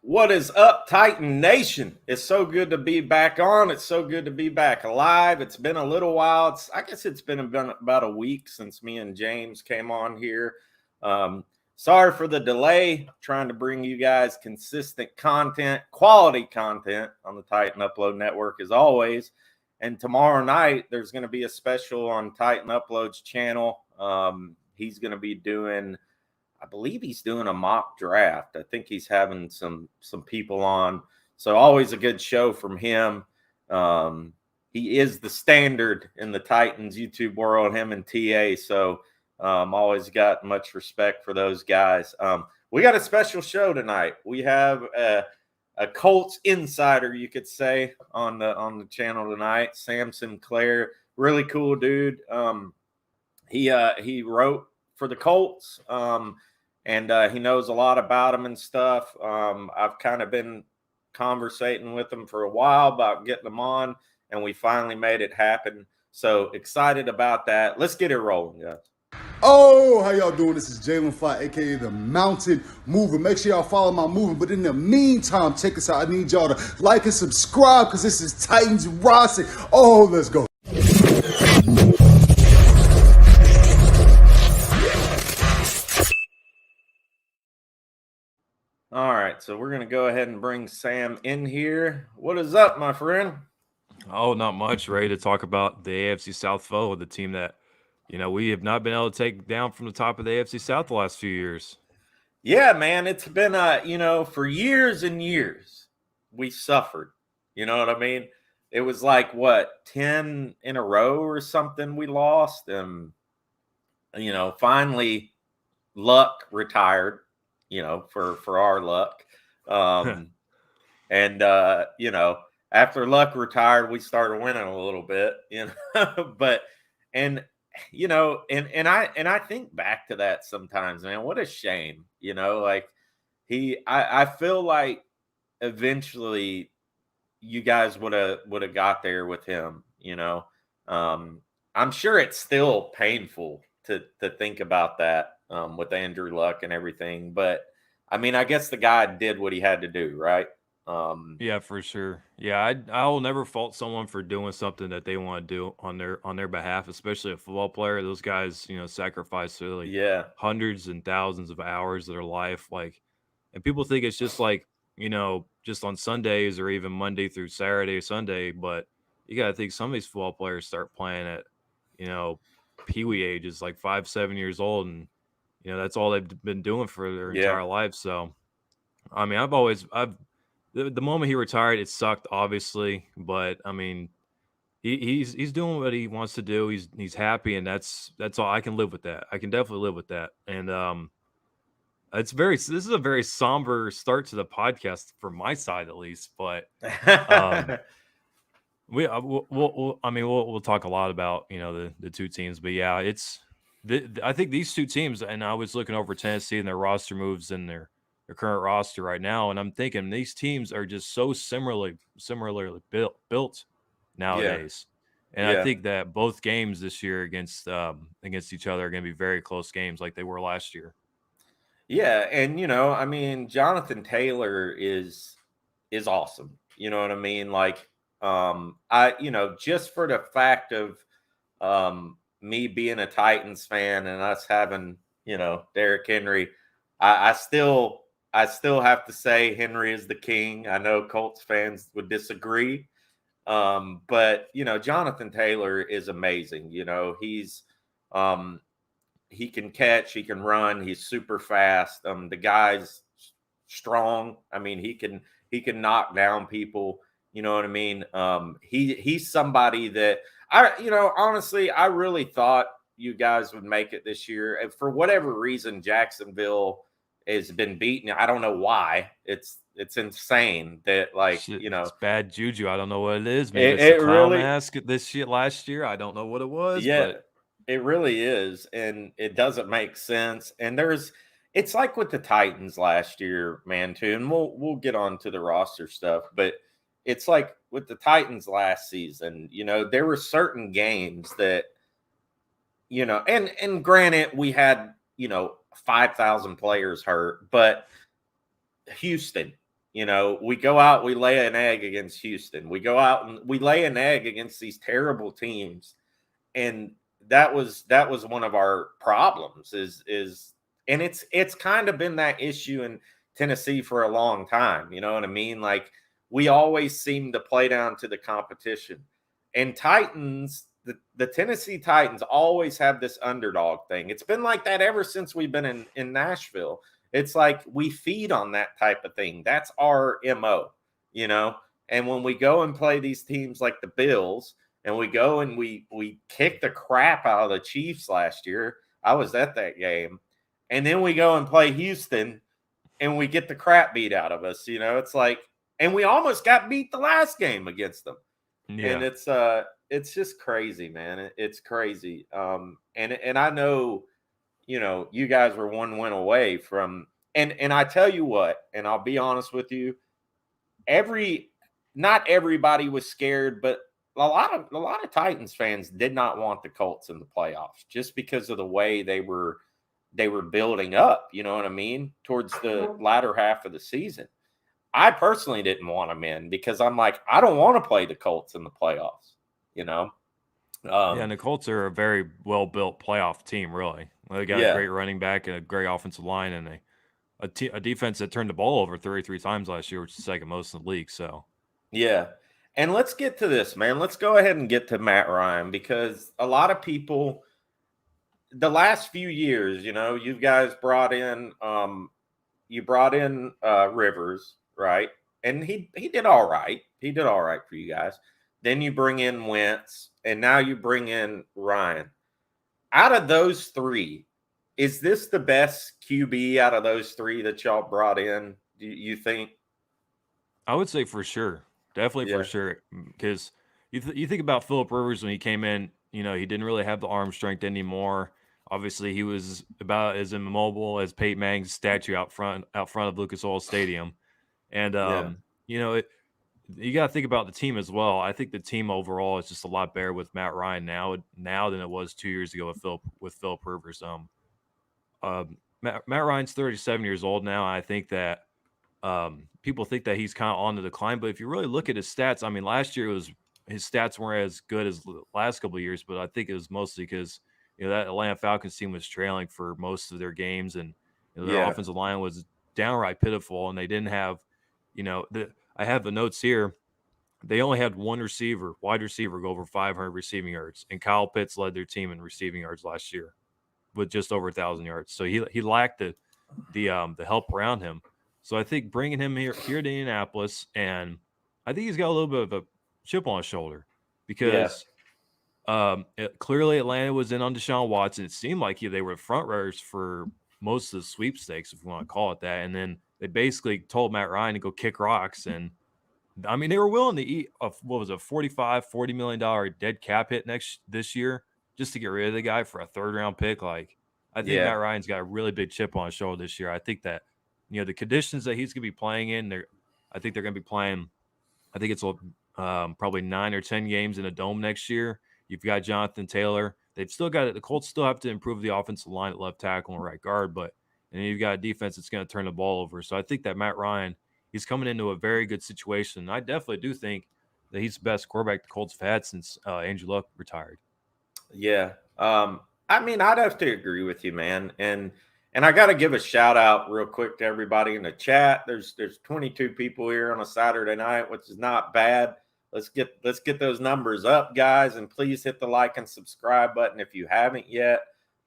What is up, Titan Nation? It's so good to be back on. It's so good to be back alive. It's been a little while. I guess it's been about a week since me and James came on here. Sorry for the delay. Trying to bring you guys consistent content, quality content on the Titan Upload Network as always. And tomorrow night, there's going to be a special on Titan Upload's channel. He's going to be doing... I believe he's doing a mock draft. I think he's having some people on. So always a good show from him. He is the standard in the Titans YouTube world, him and TA. So always got much respect for those guys. We got a special show tonight. We have a Colts insider, you could say, on the channel tonight. Sam Sinclair, really cool dude. He wrote for the Colts. And he knows a lot about them and stuff. I've kind of been conversating with him for a while about getting them on, and we finally made it happen. So excited about that. Let's get it rolling, guys. Oh, how y'all doing? This is Jalen Fly, a.k.a. the Mountain Mover. Make sure y'all follow my movement. But in the meantime, check us out. I need y'all to like and subscribe because this is Titans Rossi. Oh, let's go. All right, so we're going to go ahead and bring Sam in here. What is up, my friend? Oh, not much. Ready to talk about the AFC South foe, the team that, we have not been able to take down from the top of the AFC South the last few years. Yeah, man, it's been, for years and years, we suffered. You know what I mean? It was like, 10 in a row or something we lost. And, finally, Luck retired. For our Luck. And after Luck retired, we started winning a little bit, but, and I think back to that sometimes, man, what a shame, I feel like eventually you guys would have got there with him, I'm sure it's still painful to think about that. With Andrew Luck and everything. But, I guess the guy did what he had to do, right? Yeah, for sure. Yeah, I will never fault someone for doing something that they want to do on their behalf, especially a football player. Those guys, sacrifice really hundreds and thousands of hours of their life. And people think it's just just on Sundays or even Monday through Saturday, Sunday. But you got to think some of these football players start playing at, peewee ages, like 5, 7 years old. And, that's all they've been doing for their entire life. So, the moment he retired, it sucked, obviously. But he's doing what he wants to do. He's happy, and that's all. I can live with that. I can definitely live with that. And this is a very somber start to the podcast from my side, at least. But we'll talk a lot about the two teams. But yeah, I think these two teams, and I was looking over Tennessee and their roster moves and their current roster right now, and I'm thinking these teams are just so similarly built nowadays. And I think that both games this year against each other are going to be very close games like they were last year. Yeah, and Jonathan Taylor is awesome. You know what I mean? Just for the fact of me being a Titans fan and us having, Derrick Henry, I still have to say Henry is the king. I know Colts fans would disagree. But Jonathan Taylor is amazing. He's he can catch, he can run, he's super fast. The guy's strong. He can knock down people. You know what I mean? He's somebody that honestly, I really thought you guys would make it this year. And for whatever reason, Jacksonville has been beaten. I don't know why. It's insane that it's bad juju. I don't know what it is. Maybe it's a clown mask this shit last year. I don't know what it was. Yeah, but it really is, and it doesn't make sense. And it's like with the Titans last year, man, too. And we'll get on to the roster stuff, but it's like with the Titans last season, there were certain games that, and granted, we had, 5,000 players hurt, but Houston, You know, we go out, we lay an egg against Houston. We go out and we lay an egg against these terrible teams. And that was one of our problems and it's kind of been that issue in Tennessee for a long time. You know what I mean? Like, we always seem to play down to the competition. And Titans, the Tennessee Titans always have this underdog thing. It's been like that ever since we've been in Nashville. It's like we feed on that type of thing. That's our MO, you know? And when we go and play these teams like the Bills, and we go and we kick the crap out of the Chiefs last year. I was at that game. And then we go and play Houston and we get the crap beat out of us. You know, it's like, and we almost got beat the last game against them. Yeah. And it's just crazy, man. It's crazy. And I know, you know, you guys were one win away from, and I tell you what, and I'll be honest with you, not everybody was scared, but a lot of Titans fans did not want the Colts in the playoffs just because of the way they were building up, you know what I mean, towards the latter half of the season. I personally didn't want them in because I'm like, I don't want to play the Colts in the playoffs, you know. And the Colts are a very well-built playoff team, really. They got a great running back and a great offensive line and a defense that turned the ball over 33 times last year, which is second most in the league. So, yeah. And let's get to this, man. Let's go ahead and get to Matt Ryan, because a lot of people, the last few years, you know, you guys brought in Rivers, right? And he did all right. He did all right for you guys. Then you bring in Wentz, and now you bring in Ryan. Out of those three, is this the best QB out of those three that y'all brought in, do you think? I would say for sure. Definitely for sure. Because you think about Phillip Rivers when he came in, you know, he didn't really have the arm strength anymore. Obviously, he was about as immobile as Peyton Manning's statue out front of Lucas Oil Stadium. And, you know, you got to think about the team as well. I think the team overall is just a lot better with Matt Ryan now than it was 2 years ago with Phillip Rivers. Matt Ryan's 37 years old now. I think that people think that he's kind of on the decline, but if you really look at his stats, I mean, last year his stats weren't as good as the last couple of years, but I think it was mostly because, you know, that Atlanta Falcons team was trailing for most of their games, and you know, their offensive line was downright pitiful, and they didn't have, you know, I have the notes here. They only had one wide receiver, go over 500 receiving yards, and Kyle Pitts led their team in receiving yards last year with just over 1,000 yards. So he lacked the help around him. So I think bringing him here to Indianapolis, and I think he's got a little bit of a chip on his shoulder because clearly Atlanta was in on Deshaun Watson. It seemed like they were front runners for most of the sweepstakes, if you want to call it that. And then they basically told Matt Ryan to go kick rocks. And I mean, they were willing to eat $40 million dead cap hit this year just to get rid of the guy for a third-round pick. Like, I think Matt Ryan's got a really big chip on his shoulder this year. I think that, you know, the conditions that he's going to be playing in, I think they're going to be playing, I think it's probably 9 or 10 games in a dome next year. You've got Jonathan Taylor. They've still got it. The Colts still have to improve the offensive line at left tackle and right guard, and then you've got a defense that's going to turn the ball over. So I think that Matt Ryan, he's coming into a very good situation. I definitely do think that he's the best quarterback the Colts have had since Andrew Luck retired. Yeah. I mean, I'd have to agree with you, man. And I got to give a shout out real quick to everybody in the chat. There's 22 people here on a Saturday night, which is not bad. Let's get those numbers up, guys, and please hit the like and subscribe button if you haven't yet.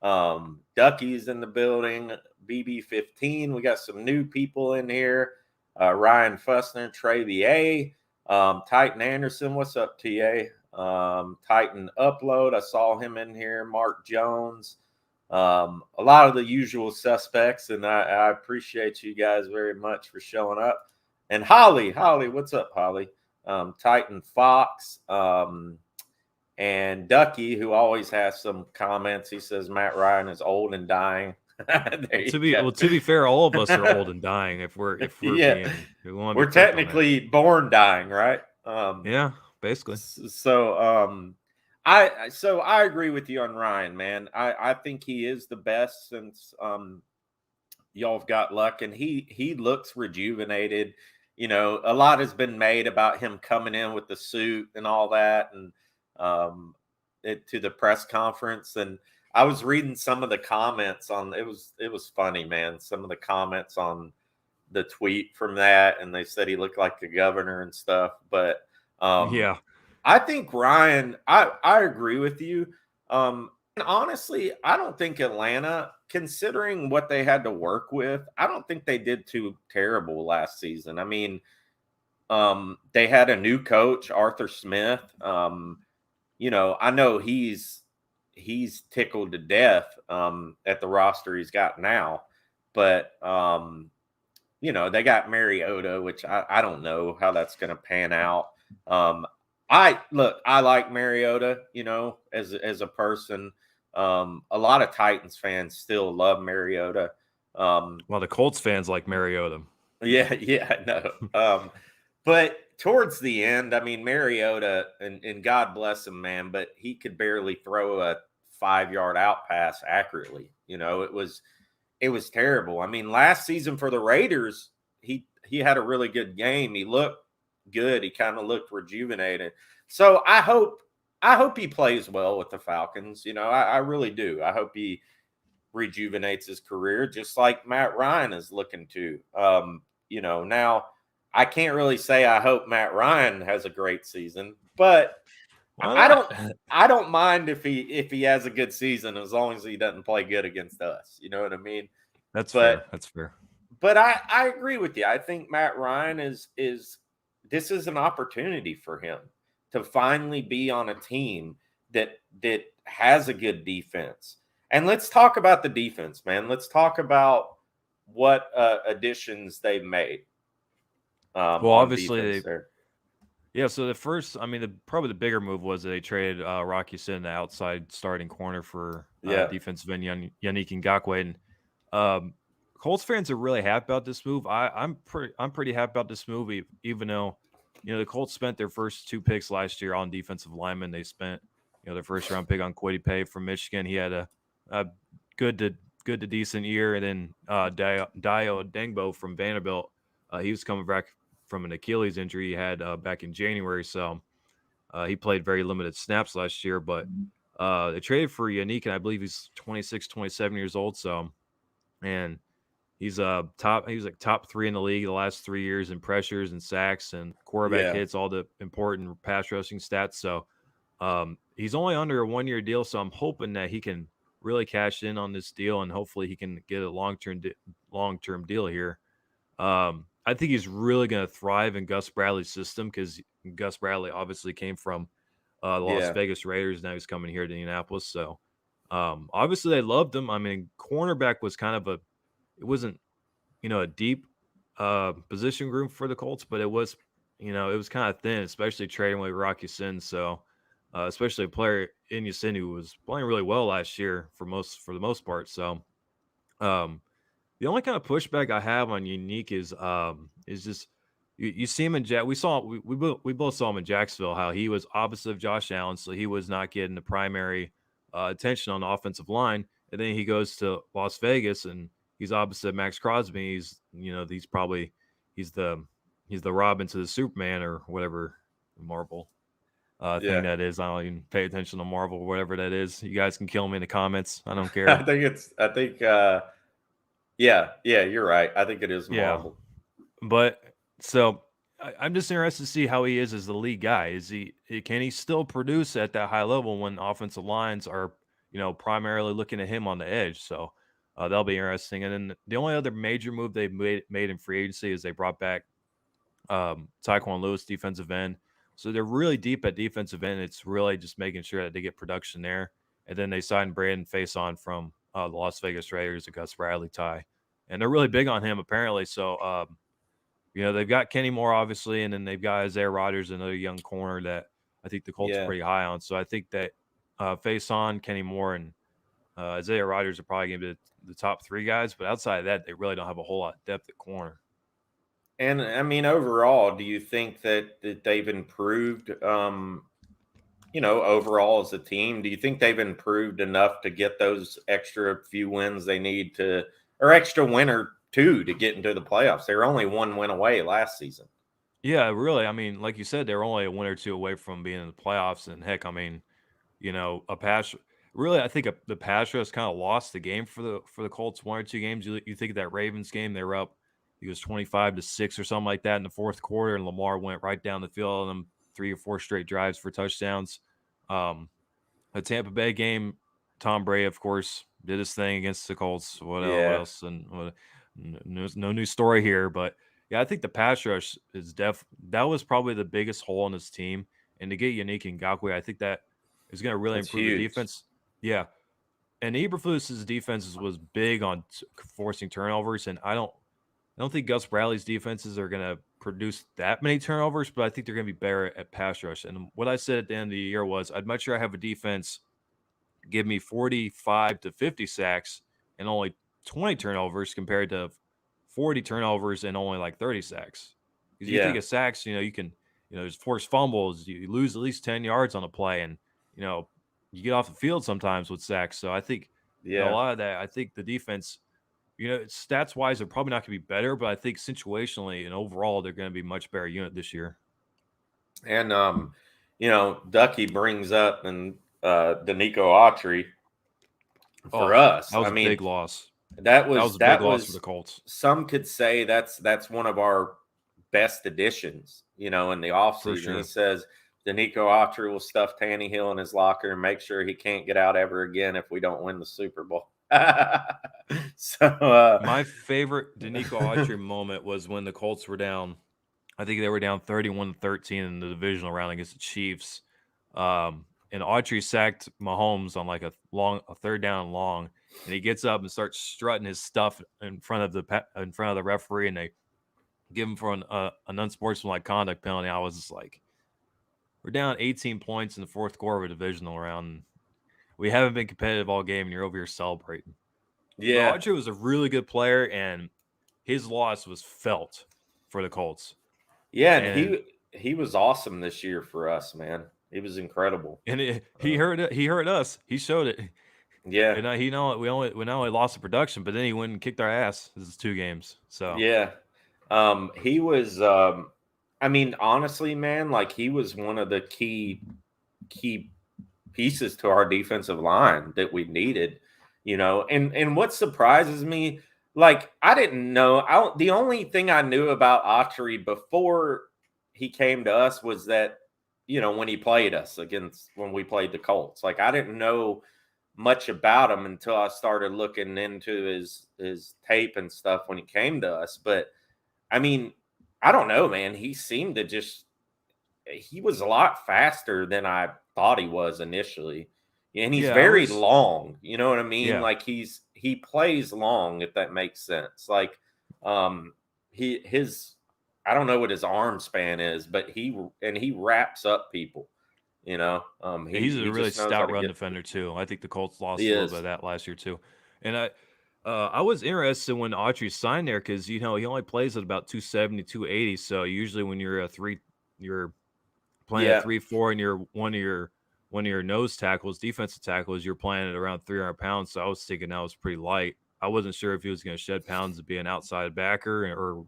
Ducky's in the building, BB15. We got some new people in here. Ryan Fussner, Trey VA, Titan Anderson. What's up, TA? Titan Upload. I saw him in here. Mark Jones. A lot of the usual suspects, and I appreciate you guys very much for showing up. And Holly, what's up, Holly? Titan Fox, and Ducky, who always has some comments. He says Matt Ryan is old and dying. To be fair, all of us are old and dying. If we're we're technically born dying, right? Yeah, basically. So I agree with you on Ryan, man. I think he is the best since y'all have got Luck, and he looks rejuvenated. you know, a lot has been made about him coming in with the suit and all that, and to the press conference. And I was reading some of the comments on it was funny, man. Some of the comments on the tweet from that, and they said he looked like the governor and stuff. But Yeah. I think Ryan, I agree with you. And honestly, I don't think Atlanta, considering what they had to work with, I don't think they did too terrible last season. I mean, they had a new coach, Arthur Smith. You know, I know he's tickled to death at the roster he's got now, but you know, they got Mariota, which I don't know how that's going to pan out. I like Mariota, you know, as a person. A lot of Titans fans still love Mariota. Well, the Colts fans like Mariota. Yeah, no. But towards the end, I mean, Mariota, and God bless him, man, but he could barely throw a 5-yard out pass accurately. You know, it was terrible. I mean, last season for the Raiders, he had a really good game. He looked good. He kind of looked rejuvenated. So I hope he plays well with the Falcons. You know, I really do. I hope he rejuvenates his career just like Matt Ryan is looking to. You know, now I can't really say I hope Matt Ryan has a great season, but I don't mind if he has a good season as long as he doesn't play good against us. You know what I mean? That's fair. That's fair. But I agree with you. I think Matt Ryan is this is an opportunity for him to finally be on a team that has a good defense. And let's talk about the defense, man. Let's talk about what additions they've made. Well, obviously, so the first, I mean, probably the bigger move was that they traded Rocky Sin, the outside starting corner, for defensive end Yannick Ngakoue. And Colts fans are really happy about this move. I'm pretty happy about this move, even though, you know, the Colts spent their first 2 picks last year on defensive linemen. They spent, you know, their first round pick on Kwity Paye from Michigan. He had a good to decent year, and then Dio Dengbo from Vanderbilt. He was coming back from an Achilles injury he had back in January, so he played very limited snaps last year. But they traded for Yannick, and I believe he's 26, 27 years old. So, and he's like top 3 in the league the last 3 years in pressures and sacks and quarterback hits, all the important pass rushing stats. So he's only under a 1-year deal, so I'm hoping that he can really cash in on this deal, and hopefully he can get a long-term deal here. I think he's really going to thrive in Gus Bradley's system, because Gus Bradley obviously came from the Las Vegas Raiders. Now he's coming here to Indianapolis. So obviously they loved him. I mean, cornerback was kind of it wasn't, you know, a deep position group for the Colts, but it was, you know, it was kind of thin, especially trading with Rocky Sin. So especially a player in Yasin who was playing really well last year for the most part. So the only kind of pushback I have on Unique is just you see him in we both saw him in Jacksonville, how he was opposite of Josh Allen, so he was not getting the primary attention on the offensive line, and then he goes to Las Vegas and he's opposite of Max Crosby. He's the Robin to the Superman, or whatever Marvel thing that is. I don't even pay attention to Marvel or whatever that is. You guys can kill me in the comments. I don't care. Yeah, you're right. I think it is Marvel. But so I'm just interested to see how he is as the lead guy. Can he still produce at that high level when offensive lines are, you know, primarily looking at him on the edge? So that'll be interesting. And then the only other major move they've made in free agency is they brought back Taekwon Lewis, defensive end. So they're really deep at defensive end. It's really just making sure that they get production there. And then they signed Brandon Faison from the Las Vegas Raiders, a Gus Bradley tie. And they're really big on him, apparently. So, you know, they've got Kenny Moore, obviously, and then they've got Isaiah Rodgers, another young corner that I think the Colts are pretty high on. So I think that Faison, Kenny Moore, and Isaiah Rodgers are probably going to be the top 3 guys. But outside of that, they really don't have a whole lot of depth at corner. And, I mean, overall, do you think that they've improved, you know, overall as a team? Do you think they've improved enough to get those extra few wins they need to, or extra win or two to get into the playoffs. They were only 1 win away last season. Yeah, really. I mean, like you said, they were only a win or two away from being in the playoffs. And heck, I mean, a pass. Really, I think the pass rush kind of lost the game for the Colts 1 or 2 games. You think of that Ravens game, they were up. It was 25-6 or something like that in the fourth quarter, and Lamar went right down the field on them 3 or 4 straight drives for touchdowns. The Tampa Bay game, Tom Brady, of course, did his thing against the Colts. What else? And no new story here, but yeah, I think the pass rush is that was probably the biggest hole in this team. And to get Yannick Ngakoue, I think that is going to really improve the defense. Yeah. And Eberflus's defense was big on forcing turnovers, and I don't think Gus Bradley's defenses are going to produce that many turnovers, but I think they're going to be better at pass rush. And what I said at the end of the year was I'd much rather have a defense give me 45 to 50 sacks and only 20 turnovers compared to 40 turnovers and only like 30 sacks. Because you think of sacks, you can, there's forced fumbles, you lose at least 10 yards on a play, and, you get off the field sometimes with sacks. So I think a lot of that, I think the defense, stats-wise, they're probably not going to be better, but I think situationally and overall, they're going to be a much better unit this year. And, Ducky brings up and Danico Autry for us. That was a big loss. That was a big loss for the Colts. Some could say that's one of our best additions, in the offseason. Sure. He says Danico Autry will stuff Tannehill in his locker and make sure he can't get out ever again if we don't win the Super Bowl. So my favorite Danico Autry moment was when the Colts were down. I think they were down 31-13 in the divisional round against the Chiefs. And Autry sacked Mahomes on like a third down long, and he gets up and starts strutting his stuff in front of the referee, and they give him for an unsportsmanlike conduct penalty. I was just like, we're down 18 points in the fourth quarter of a divisional round. We haven't been competitive all game, and you're over here celebrating. Yeah, but Autry was a really good player, and his loss was felt for the Colts. Yeah, and he was awesome this year for us, man. He was incredible, and he hurt us. He showed it. Yeah, and we not only lost the production, but then he went and kicked our ass. This is 2 games. So yeah, he was. I mean, honestly, man, like he was one of the key pieces to our defensive line that we needed. And what surprises me, like I didn't know. The only thing I knew about Autry before he came to us was that, when he played us when we played the Colts, like I didn't know much about him until I started looking into his tape and stuff when he came to us. But I mean, I don't know, man. He seemed to he was a lot faster than I thought he was initially. And he's very long, you know what I mean? Yeah. Like he plays long, if that makes sense. Like I don't know what his arm span is, but he wraps up people, he's a really stout run defender too. I think the Colts lost a little bit of that last year too. And I was interested when Autry signed there because, he only plays at about 270, 280. So usually when you're playing at 3-4 and you're one of your nose tackles, defensive tackles, you're playing at around 300 pounds. So I was thinking that was pretty light. I wasn't sure if he was going to shed pounds to be an outside backer or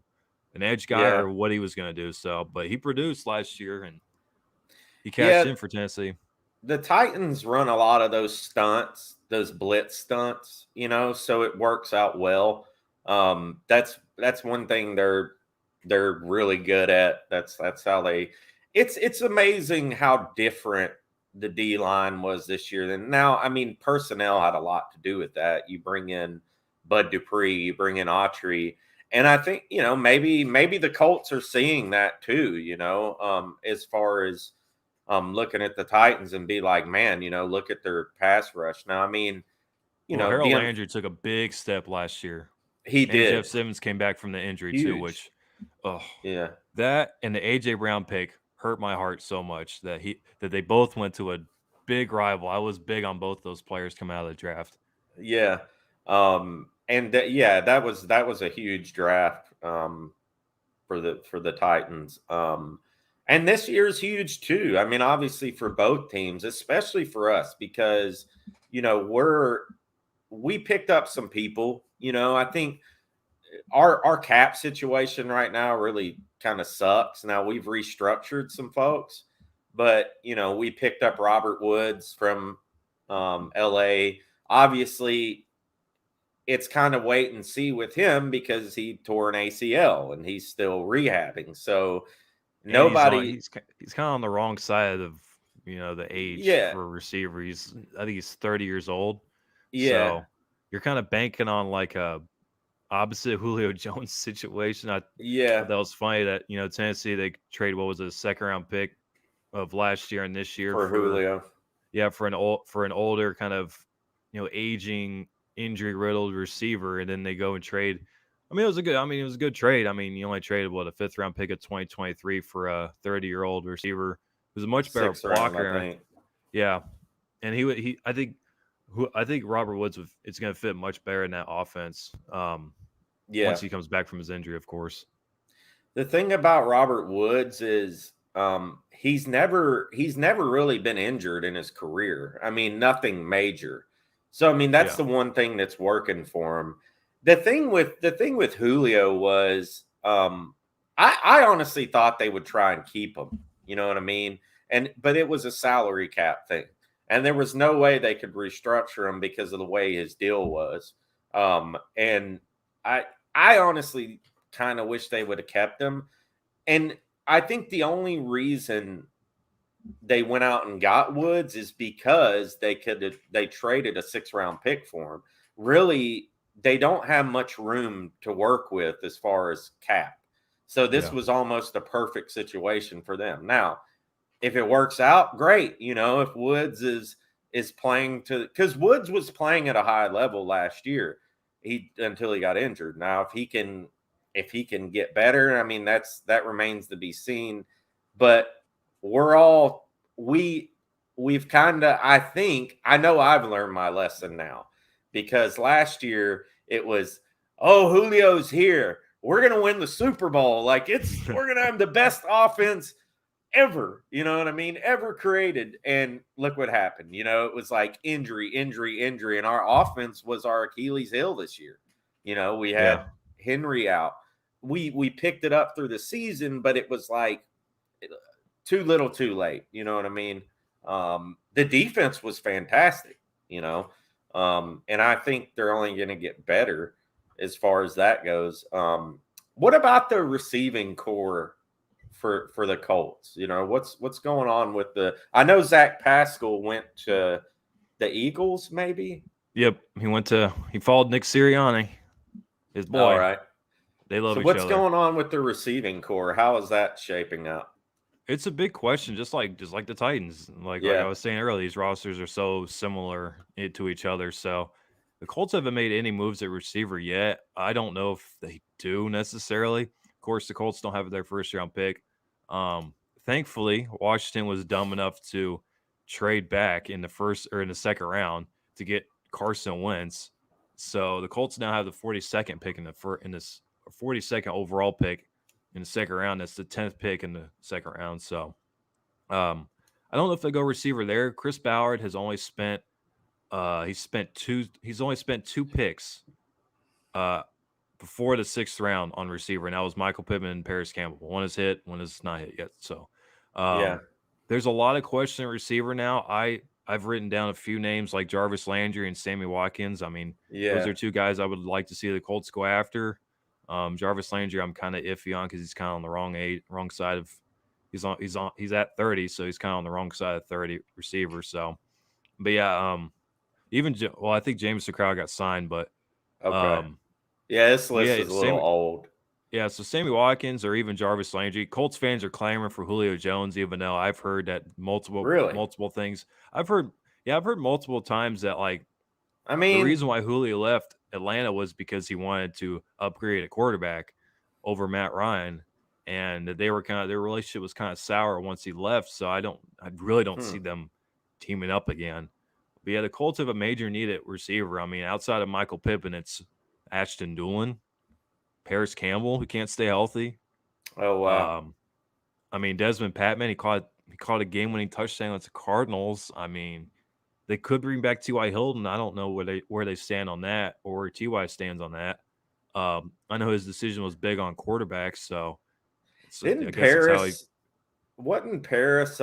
an edge guy or what he was going to do. So, but he produced last year and he cashed in for Tennessee. The Titans run a lot of those stunts, those blitz stunts, so it works out well. That's one thing they're really good at. That's how it's amazing how different the D line was this year than now. I mean, personnel had a lot to do with that. You bring in Bud Dupree, you bring in Autry, and I think, maybe the Colts are seeing that too, as far as looking at the Titans and be like, man, look at their pass rush. Now, I mean, Harold Landry took a big step last year. He did. Jeff Simmons came back from the injury too, which, that and the AJ Brown pick hurt my heart so much that they both went to a big rival. I was big on both those players coming out of the draft. Yeah. That was a huge draft for the Titans. And this year's huge too. I mean, obviously for both teams, especially for us, because we picked up some people. I think our cap situation right now really kind of sucks. Now we've restructured some folks, but we picked up Robert Woods from LA. Obviously, it's kind of wait and see with him because he tore an ACL and he's still rehabbing. So he's kind of on the wrong side of the age for a receiver. I think he's 30 years old. Yeah. So you're kind of banking on like a opposite Julio Jones situation. I thought that was funny that Tennessee, they traded what was a second round pick of last year and this year for Julio. Yeah, for an older kind of aging, injury riddled receiver, and then they go and trade. I mean, it was a good trade. I mean, you only traded a 5th round pick of 2023 for a 30-year-old receiver who's a much better blocker. Round, I think. Yeah, and I think Robert Woods it's going to fit much better in that offense. Once he comes back from his injury, of course. The thing about Robert Woods is he's never really been injured in his career. I mean, nothing major. So I mean, that's the one thing that's working for him. The thing with Julio was I honestly thought they would try and keep him. You know what I mean? But it was a salary cap thing. And there was no way they could restructure him because of the way his deal was. And I honestly kind of wish they would have kept him. And I think the only reason they went out and got Woods is because they traded a 6th round pick for him. Really, they don't have much room to work with as far as cap. So this was almost a perfect situation for them. Now, if it works out, great. If Woods is playing because Woods was playing at a high level last year, until he got injured. Now, if he can get better, I mean, that remains to be seen. But we've kind of, I know I've learned my lesson now, because last year it was, oh, Julio's here, we're going to win the Super Bowl. Like we're going to have the best offense ever, you know what I mean? Ever created. And look what happened. It was like injury. And our offense was our Achilles heel this year. We had Henry out. We picked it up through the season, but it was like too little too late. You know what I mean? The defense was fantastic, and I think they're only going to get better as far as that goes. What about the receiving core for the Colts? What's going on with I know Zach Pascal went to the Eagles, maybe. Yep, he followed Nick Sirianni, his boy. All right, they love each other. So what's going on with the receiving core? How is that shaping up? It's a big question, just like the Titans. Like I was saying earlier, these rosters are so similar to each other. So the Colts haven't made any moves at receiver yet. I don't know if they do necessarily. Of course, the Colts don't have their 1st round pick. Thankfully, Washington was dumb enough to trade back in the 1st or in the 2nd round to get Carson Wentz. So the Colts now have the 42nd pick in this 42nd overall pick in the 2nd round. That's the 10th pick in the 2nd round. So I don't know if they go receiver there. Chris Ballard has only spent he's only spent 2 picks before the 6th round on receiver, and that was Michael Pittman and Paris Campbell. One is hit, one is not hit yet. So there's a lot of question at receiver now. I've written down a few names like Jarvis Landry and Sammy Watkins. I mean, those are 2 guys I would like to see the Colts go after. Jarvis Landry, I'm kind of iffy on because he's kind of on the wrong side of he's at 30, so he's kind of on the wrong side of 30 receiver. So, but I think James McCrowd got signed, but this list is a little old. Yeah, so Sammy Watkins or even Jarvis Landry. Colts fans are clamoring for Julio Jones, even though I've heard that multiple things. I've heard multiple times that the reason why Julio left Atlanta was because he wanted to upgrade a quarterback over Matt Ryan, and their relationship was kind of sour once he left. So I really don't see them teaming up again. But yeah, the Colts have a major need at receiver. I mean, outside of Michael Pittman, it's Ashton Doolin, Paris Campbell, who can't stay healthy. Oh wow! I mean, Desmond Patman, he caught a game-winning touchdown against the Cardinals. I mean, they could bring back T.Y. Hilton. I don't know where they stand on that, or where T.Y. stands on that. I know his decision was big on quarterbacks, so I Didn't guess that's how he. Paris? Wasn't Paris?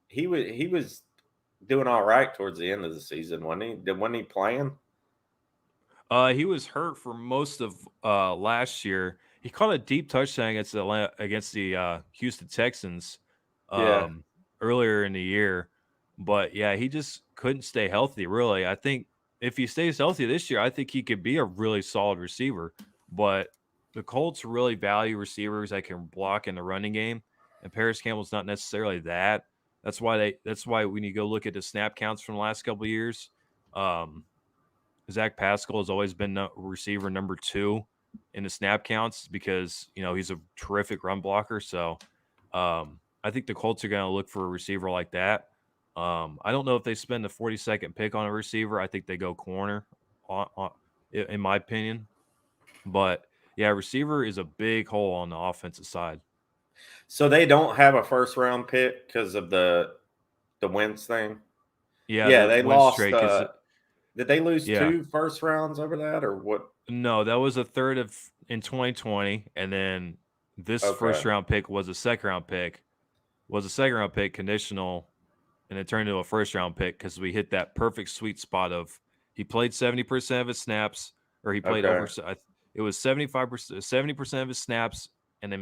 He was doing all right towards the end of the season, wasn't he? Wasn't he playing? He was hurt for most of last year. He caught a deep touchdown against the Houston Texans Yeah. Earlier in the year, but yeah, he just couldn't stay healthy. Really, I think if he stays healthy this year, I think he could be a really solid receiver. But the Colts really value receivers that can block in the running game, and Paris Campbell's not necessarily that. That's why when you go look at the snap counts from the last couple of years, Zach Pascal has always been receiver number 2 in the snap counts because he's a terrific run blocker. So I think the Colts are going to look for a receiver like that. I don't know if they spend the 42nd pick on a receiver. I think they go corner, in my opinion. But yeah, receiver is a big hole on the offensive side. So they don't have a first round pick because of the Wentz thing. Yeah, they lost. Did they lose 2 first rounds over that, or what? No, that was a third in 2020, and then this first round pick was a second round pick. Conditional, and it turned into a first round pick because we hit that perfect sweet spot of he played 70% of his snaps, or he played over. It was 70% of his snaps, and they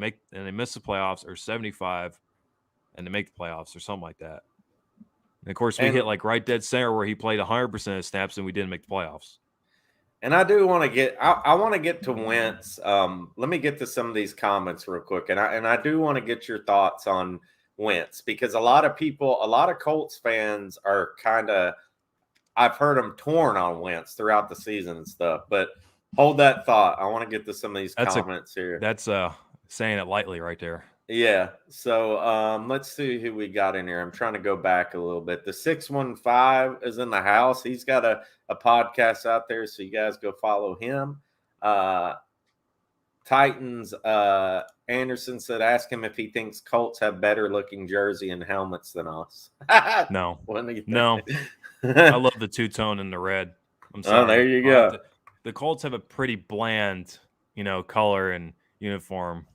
miss the playoffs, or 75, and they make the playoffs, or something like that. And of course, we hit like right dead center where he played 100% of snaps, and we didn't make the playoffs. And I do want to get. I want to get to Wentz. Let me get to some of these comments real quick, and I do want to get your thoughts on Wentz, because a lot of Colts fans are kind of. I've heard them torn on Wentz throughout the season and stuff, but hold that thought. I want to get to some of these comments here. That's saying it lightly right there. Yeah. So let's see who we got in here. I'm trying to go back a little bit. The 615 is in the house. He's got a podcast out there, so you guys go follow him. Titans, Anderson said, ask him if he thinks Colts have better looking jersey and helmets than us. No. No. I love the two-tone and the red. I'm sorry. Oh, there you go. The Colts have a pretty bland, color and uniform.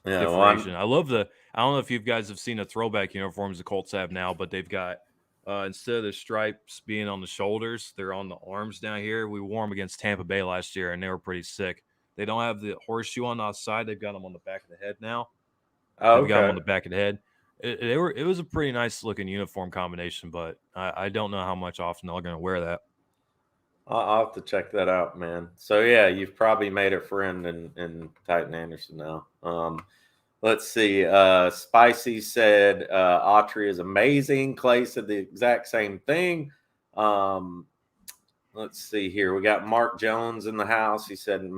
Yeah, differentiation. I don't know if you guys have seen the throwback uniforms the Colts have now, but they've got instead of the stripes being on the shoulders, they're on the arms down here. We wore them against Tampa Bay last year, and they were pretty sick. They don't have the horseshoe on the outside. They've got them on the back of the head now. Oh, they've got them on the back of the head. It was a pretty nice looking uniform combination, but I don't know how much often they're going to wear that. I'll have to check that out, man. So yeah, you've probably made a friend in Titan Anderson now. Let's see. Spicy said Autry is amazing. Clay said the exact same thing. Let's see here. We got Mark Jones in the house. He said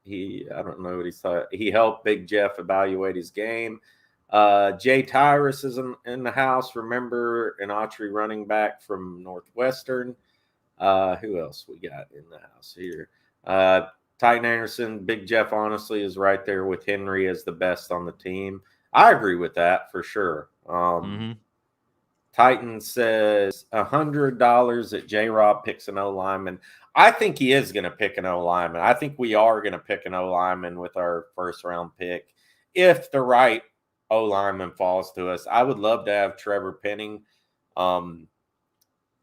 I don't know what he thought. He helped Big Jeff evaluate his game. Jay Tyrus is in the house. Remember, an Autry running back from Northwestern. Who else we got in the house here? Titan Anderson, Big Jeff honestly is right there with Henry as the best on the team. I agree with that for sure. Titan says $100 that J-Rob picks an O-lineman. I think he is going to pick an O-lineman. I think we are going to pick an O-lineman with our first round pick if the right O-lineman falls to us. I would love to have Trevor Penning come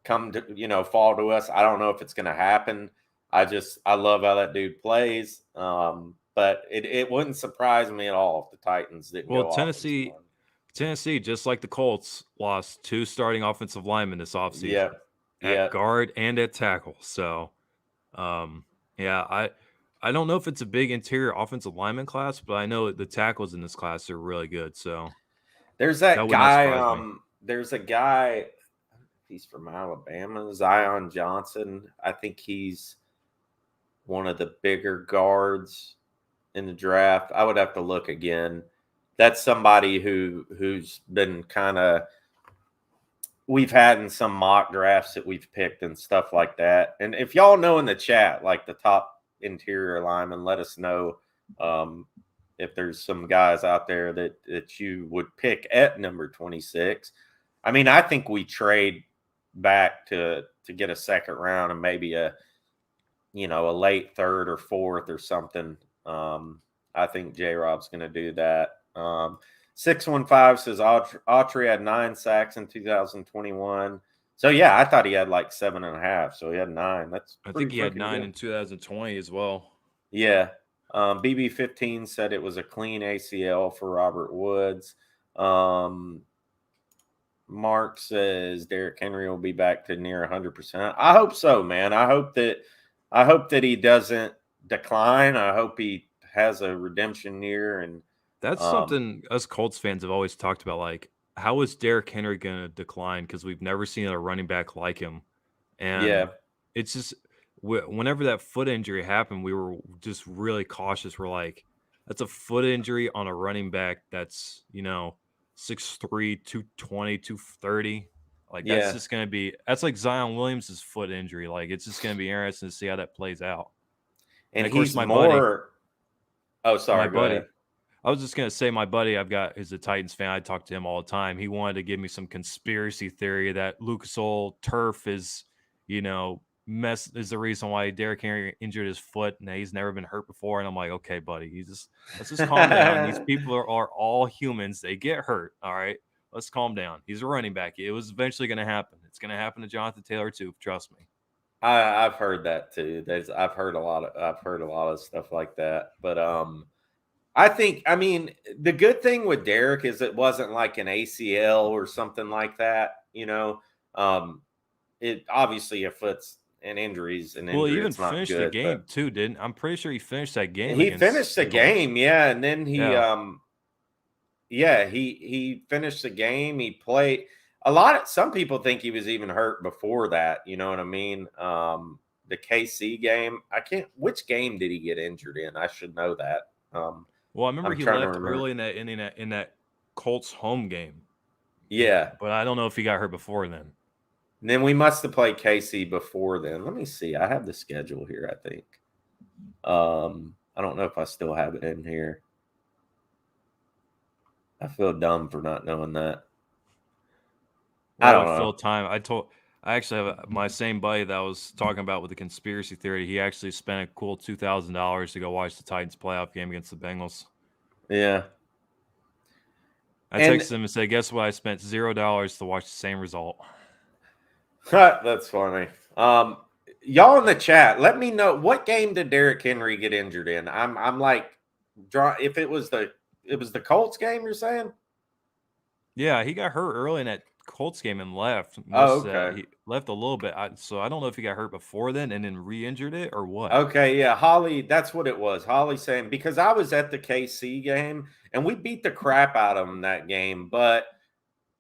to fall to us. I don't know if it's going to happen. I love how that dude plays. But it wouldn't surprise me at all if the Titans didn't go Tennessee, just like the Colts, lost 2 starting offensive linemen this offseason. At guard and at tackle. So I don't know if it's a big interior offensive lineman class, but I know the tackles in this class are really good. So there's that guy. There's a guy. He's from Alabama, Zion Johnson. I think he's one of the bigger guards in the draft. I would have to look again. That's somebody who's been kind of we've had in some mock drafts that we've picked and stuff like that. And if y'all know in the chat, like the top interior lineman, let us know if there's some guys out there that you would pick at number 26. I mean, I think we trade back to get a second round and maybe a late third or fourth or something. I think J-Rob's going to do that. 615 says Autry had 9 sacks in 2021. So, yeah, I thought he had like 7.5. So he had 9. I think he had 9 in 2020 as well. Yeah. BB15 said it was a clean ACL for Robert Woods. Mark says Derrick Henry will be back to near 100%. I hope so, man. I hope that he doesn't decline. I hope he has a redemption year. And that's something us Colts fans have always talked about. Like, how is Derrick Henry going to decline? Because we've never seen a running back like him. And it's just whenever that foot injury happened, we were just really cautious. We're like, that's a foot injury on a running back that's, 6'3", 220, 230. Like, that's just going to be – that's like Zion Williams' foot injury. Like, it's just going to be interesting to see how that plays out. And of course, my buddy – oh, sorry, go ahead. I was just going to say my buddy is a Titans fan. I talk to him all the time. He wanted to give me some conspiracy theory that Lucas Oil turf is, is the reason why Derrick Henry injured his foot and he's never been hurt before. And I'm like, okay, buddy, let's just calm down. These people are all humans. They get hurt. All right, let's calm down. He's a running back. It was eventually going to happen. It's going to happen to Jonathan Taylor too. Trust me. I've heard that too. I've heard a lot of stuff like that. But I mean, the good thing with Derrick is it wasn't like an ACL or something like that. It obviously a foot's and injuries and well, he even finished the game too, didn't? I'm pretty sure he finished that game. He finished the game, yeah, and then he he finished the game. He played some people think he was even hurt before that, you know what I mean? The KC game. Which game did he get injured in? I should know that. Well, I remember he left early in that Colts home game. Yeah. But I don't know if he got hurt before then. And then we must have played KC before then. Let me see. I have the schedule here, I think. I don't know if I still have it in here. I feel dumb for not knowing that. Well, I don't know. I actually have my same buddy that I was talking about with the conspiracy theory. He actually spent a cool $2,000 to go watch the Titans playoff game against the Bengals. Yeah. I texted him and said, guess what? I spent $0 to watch the same result. That's funny. Y'all in the chat, let me know, what game did Derrick Henry get injured in? I'm like, if it was the Colts game, you're saying? Yeah, he got hurt early in that Colts game and left. Okay. He left a little bit. So I don't know if he got hurt before then and then re-injured it or what. Okay, yeah, Holly, that's what it was. Holly saying, because I was at the KC game and we beat the crap out of him that game, but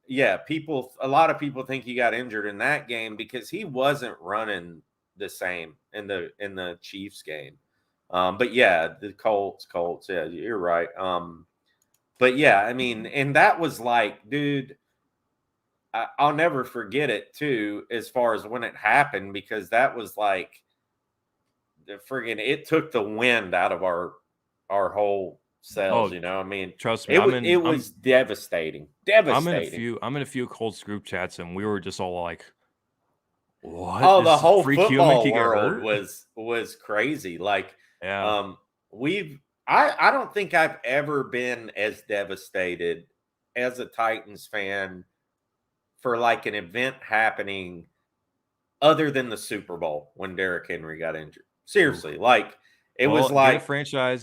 yeah, a lot of people think he got injured in that game because he wasn't running the same in the Chiefs game. But yeah, the Colts, yeah, you're right. But yeah, I mean, and that was like, dude, I'll never forget it too, as far as when it happened, because that was like it took the wind out of our whole selves, you know. I mean, trust me, it was devastating. I'm in a few Colts group chats, and we were just all like, "What?" Oh, the whole football world was crazy. Like, yeah, I don't think I've ever been as devastated as a Titans fan for like an event happening other than the Super Bowl when Derrick Henry got injured. Seriously, like. It was like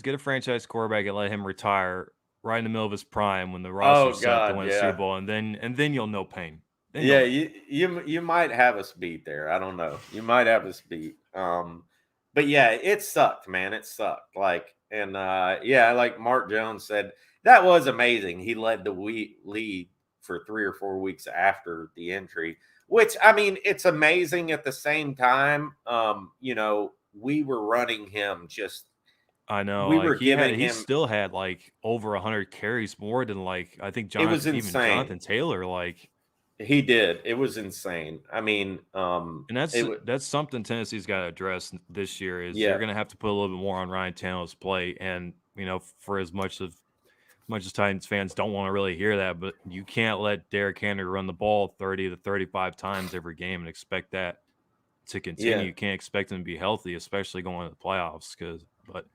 get a franchise quarterback and let him retire right in the middle of his prime when the roster's set to win a Super Bowl, and then you'll know pain. You might have us beat there. I don't know. You might have us beat. But yeah, it sucked, man. It sucked. Like, and like Mark Jones said, that was amazing. He led the lead for 3 or 4 weeks after the injury, which, I mean, it's amazing at the same time. We were running him just. I know. He still had like over 100 carries, more than like I think Jonathan Taylor. Like he did. It was insane. I mean, and that's something Tennessee's got to address this year. Is they're going to have to put a little bit more on Ryan Tannehill's plate, and for as much as Titans fans don't want to really hear that, but you can't let Derrick Henry run the ball 30 to 35 times every game and expect that to continue. You can't expect him to be healthy, especially going to the playoffs. But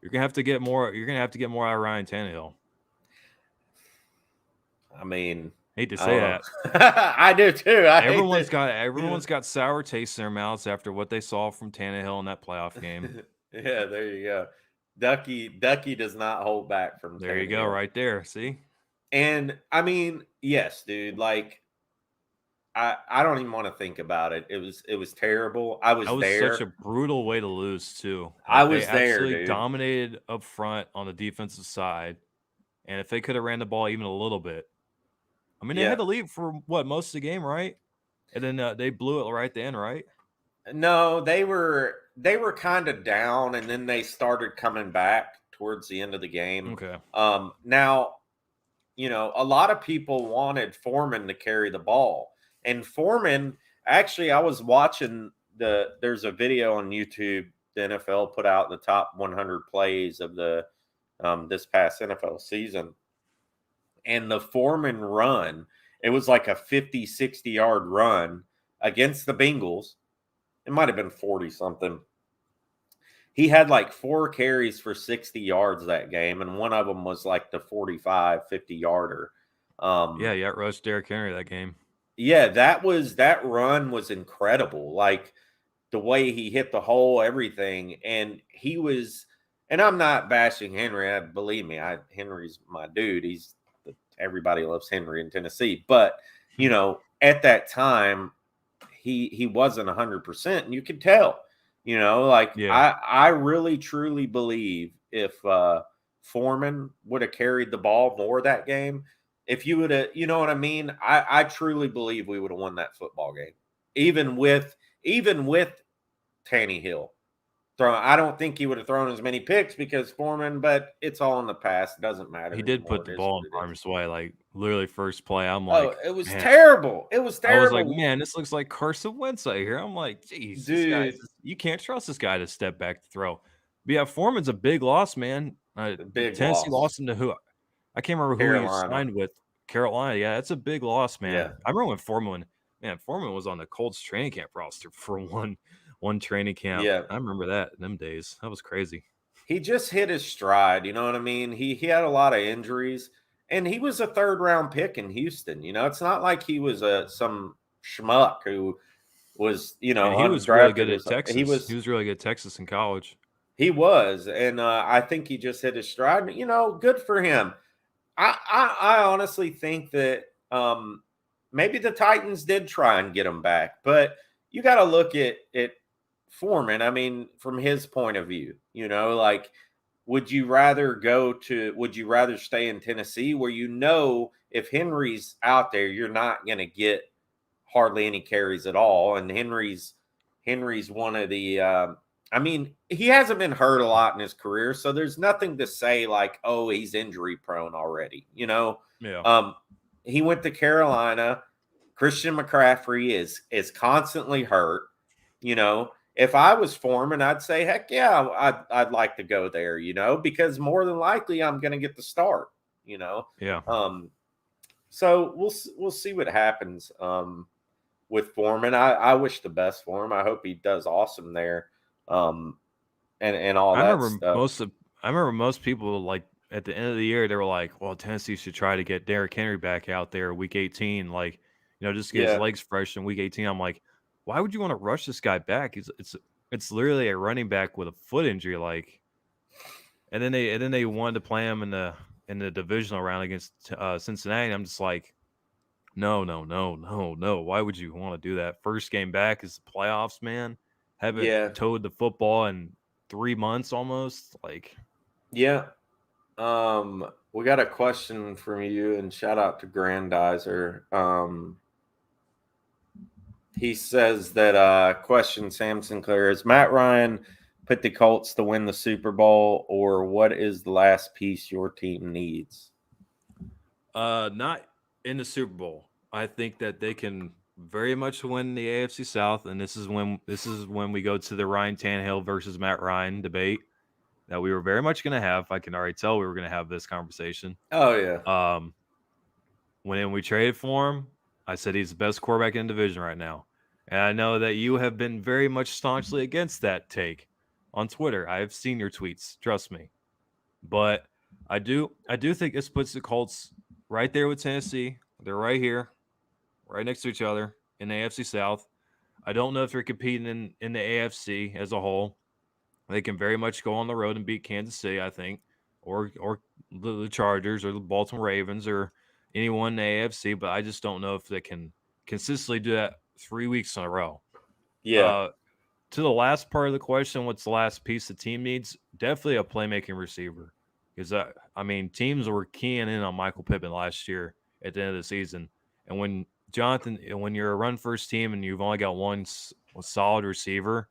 you're gonna have to get more. You're gonna have to get more out of Ryan Tannehill. I mean, hate to say that. I do too. Everyone's got sour taste in their mouths after what they saw from Tannehill in that playoff game. Yeah, there you go. Ducky does not hold back from there. Tannehill. You go, right there. See, and I mean, yes, dude. Like, I don't even want to think about it. It was terrible. I was there. Such a brutal way to lose too. Like, I was they there. Absolutely dude. dominated up front on the defensive side, and if they could have ran the ball even a little bit. I mean, they had to lead for most of the game, right? And then they blew it right at the end, right? No, they were kind of down, and then they started coming back towards the end of the game. Okay. Now, a lot of people wanted Foreman to carry the ball, and Foreman. Actually, I was watching there's a video on YouTube the NFL put out the top 100 plays of the this past NFL season. And the Foreman run, it was like a 50, 60-yard run against the Bengals. It might have been 40-something. He had like 4 carries for 60 yards that game, and one of them was like the 45, 50-yarder. Yeah, rushed Derrick Henry that game. Yeah, that run was incredible. Like the way he hit the hole, everything. And he was, and I'm not bashing Henry. Believe me, Henry's my dude. Everybody loves Henry in Tennessee. But, at that time, he wasn't 100%. And you could tell, I really, truly believe if Foreman would have carried the ball more that game, if you would have, you know what I mean? I truly believe we would have won that football game. Even with Tannehill. I don't think he would have thrown as many picks because Foreman, but it's all in the past. It doesn't matter. He did put the ball in harm's way, like literally first play. I'm like, it was terrible. It was terrible. I was like, man, this looks like Carson Wentz out here. I'm like, geez, dude, you can't trust this guy to step back to throw. But yeah, Foreman's a big loss, man. Tennessee lost him to who? I can't remember who he signed with. Carolina. Yeah, that's a big loss, man. Yeah. I remember when Foreman was on the Colts training camp roster for one training camp. Yeah. I remember that in them days. That was crazy. He just hit his stride. You know what I mean? He had a lot of injuries, and he was a 3rd-round pick in Houston. It's not like he was some schmuck who was, he was really good at Texas. He was really good at Texas in college. He was, and I think he just hit his stride. Good for him. I honestly think that maybe the Titans did try and get him back, but you got to look at Foreman. I mean, from his point of view, would you rather stay in Tennessee where if Henry's out there, you're not going to get hardly any carries at all, and Henry's one of the he hasn't been hurt a lot in his career, so there's nothing to say like, oh, he's injury prone already, Yeah. He went to Carolina. Christian McCaffrey is constantly hurt. If I was Foreman, I'd say, heck yeah, I'd like to go there, because more than likely I'm going to get the start, Yeah. So we'll see what happens with Foreman. I wish the best for him. I hope he does awesome there. And all that stuff. I remember most people, like, at the end of the year, they were like, well, Tennessee should try to get Derrick Henry back out there week 18, like, just get his legs fresh in week 18. I'm like, why would you want to rush this guy back? It's literally a running back with a foot injury, like. And then they wanted to play him in the divisional round against Cincinnati. And I'm just like, no. Why would you want to do that? First game back is the playoffs, man. Haven't towed the football in 3 months almost. Like, yeah. We got a question from you, and shout out to Grandizer. He says that question, Sam Sinclair, is Matt Ryan put the Colts to win the Super Bowl, or what is the last piece your team needs? Not in the Super Bowl. I think that they can very much win the AFC South, and this is when we go to the Ryan Tannehill versus Matt Ryan debate that we were very much going to have. I can already tell we were going to have this conversation. Oh yeah. When we traded for him, I said he's the best quarterback in the division right now. And I know that you have been very much staunchly against that take on Twitter. I have seen your tweets, trust me. But I do think this puts the Colts right there with Tennessee. They're right here, right next to each other in the AFC South. I don't know if they're competing in the AFC as a whole. They can very much go on the road and beat Kansas City, I think, or the Chargers or the Baltimore Ravens or anyone in the AFC. But I just don't know if they can consistently do that 3 weeks in a row. Yeah. To the last part of the question, what's the last piece the team needs? Definitely a playmaking receiver. Because, I mean, teams were keying in on Michael Pittman last year at the end of the season. And when you're a run-first team and you've only got one solid receiver,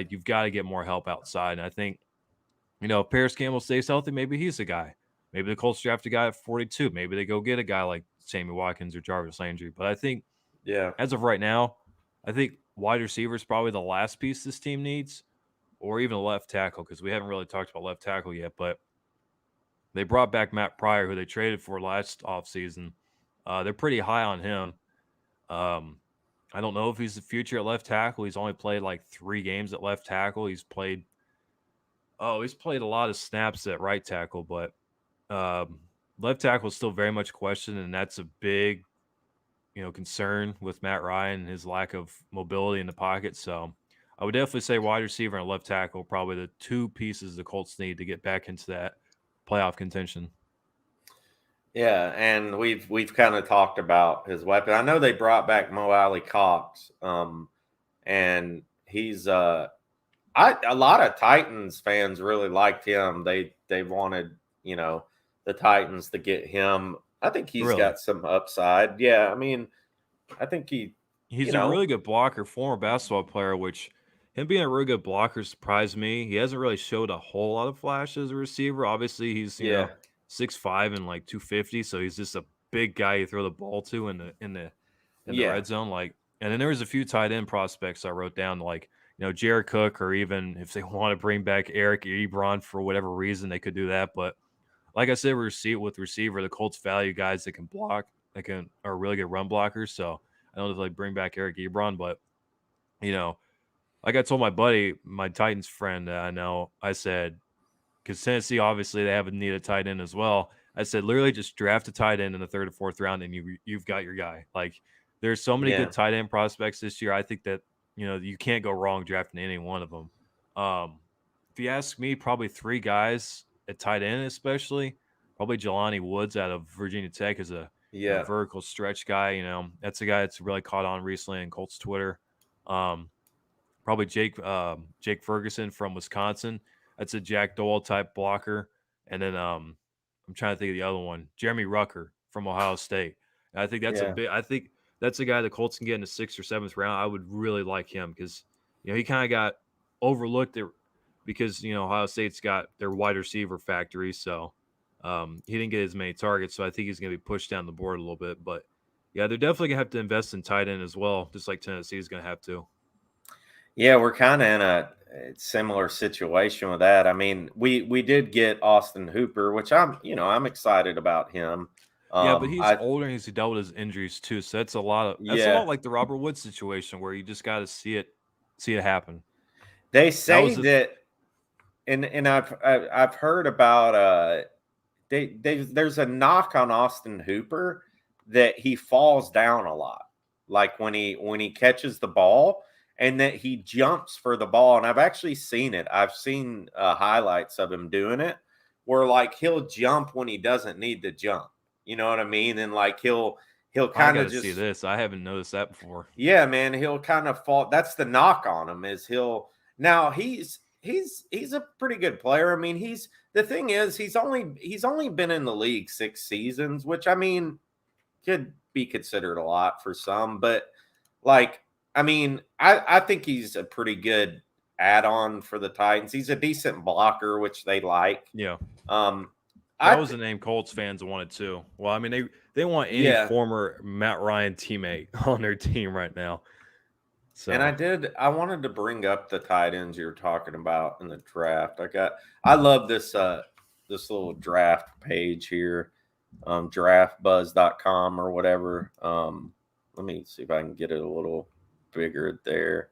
you've got to get more help outside. And I think, if Paris Campbell stays healthy, maybe he's the guy. Maybe the Colts draft a guy at 42. Maybe they go get a guy like Sammy Watkins or Jarvis Landry. But I think, as of right now, I think wide receiver is probably the last piece this team needs, or even a left tackle, because we haven't really talked about left tackle yet. But they brought back Matt Pryor, who they traded for last offseason. They're pretty high on him. I don't know if he's the future at left tackle. He's only played like 3 games at left tackle. He's played a lot of snaps at right tackle, but left tackle is still very much questioned, and that's a big, concern with Matt Ryan and his lack of mobility in the pocket. So I would definitely say wide receiver and left tackle probably the 2 pieces the Colts need to get back into that playoff contention. Yeah, and we've kind of talked about his weapon. I know they brought back Mo Alley Cox, and he's a lot of Titans fans really liked him. They wanted the Titans to get him. I think he's got some upside. Yeah, I mean, I think he's a really good blocker, former basketball player, which him being a really good blocker surprised me. He hasn't really showed a whole lot of flash as a receiver. Obviously, he's 6'5" and like 250, so he's just a big guy you throw the ball to in the red zone. And then there was a few tight end prospects I wrote down, like Jared Cook, or even if they want to bring back Eric Ebron for whatever reason, they could do that. But like I said, with receiver, the Colts value guys that can block, are really good run blockers. So I don't know if they bring back Eric Ebron, but like I told my buddy, my Titans friend that I know, I said, because Tennessee obviously they have a need a tight end as well. I said, literally just draft a tight end in the 3rd or 4th round, and you've got your guy. Like, there's so many good tight end prospects this year. I think that you can't go wrong drafting any one of them. If you ask me, probably 3 guys at tight end, especially probably Jelani Woods out of Virginia Tech is a vertical stretch guy. That's a guy that's really caught on recently in Colts Twitter. Probably Jake Ferguson from Wisconsin. That's a Jack Doyle type blocker. And then I'm trying to think of the other one, Jeremy Rucker from Ohio State. And I think that's I think that's a guy the Colts can get in the 6th or 7th round. I would really like him because he kind of got overlooked there because Ohio State's got their wide receiver factory, so he didn't get as many targets. So I think he's going to be pushed down the board a little bit. But yeah, they're definitely going to have to invest in tight end as well, just like Tennessee's going to have to. Yeah, we're kind of in a similar situation with that. I mean, we did get Austin Hooper, which I'm excited about him. Yeah, but he's older and he's dealt with his injuries too, so that's a lot like the Robert Woods situation where you just got to see it happen. They say that, and I've heard about there's a knock on Austin Hooper that he falls down a lot, like when he catches the ball. And that he jumps for the ball. And I've actually seen it. I've seen highlights of him doing it where like he'll jump when he doesn't need to jump. You know what I mean? And like he'll kind of just see this. I haven't noticed that before. Yeah, man. He'll kind of fall. That's the knock on him is he's a pretty good player. I mean, the thing is he's only been in the league 6 seasons, which I mean could be considered a lot for some, but like, I mean, I think he's a pretty good add-on for the Titans. He's a decent blocker, which they like. Yeah. That was the name Colts fans wanted too. Well, I mean, they want any former Matt Ryan teammate on their team right now. So. And I wanted to bring up the tight ends you were talking about in the draft. I love this little draft page here, draftbuzz.com or whatever. Let me see if I can get it a little bigger there.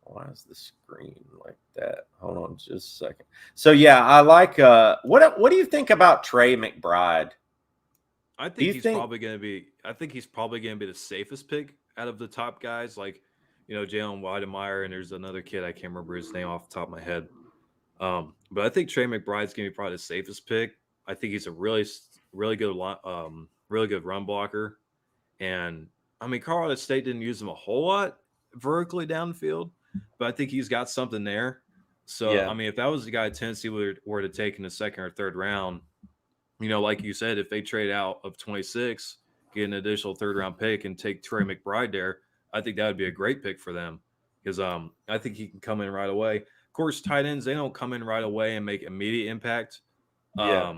Why is the screen like that? Hold on just a second. So yeah, I like what do you think about Trey McBride? I think he's probably going to be the safest pick out of the top guys, like, Jalen Weidemeyer, and there's another kid I can't remember his name off the top of my head. But I think Trey McBride's going to be probably the safest pick. I think he's a really good run blocker. And I mean, Colorado State didn't use him a whole lot vertically downfield, but I think he's got something there. So, I mean, if that was the guy Tennessee were to take in the second or third round, like you said, if they trade out of 26, get an additional third round pick and take Trey McBride there, I think that would be a great pick for them because I think he can come in right away. Of course, tight ends, they don't come in right away and make immediate impact. I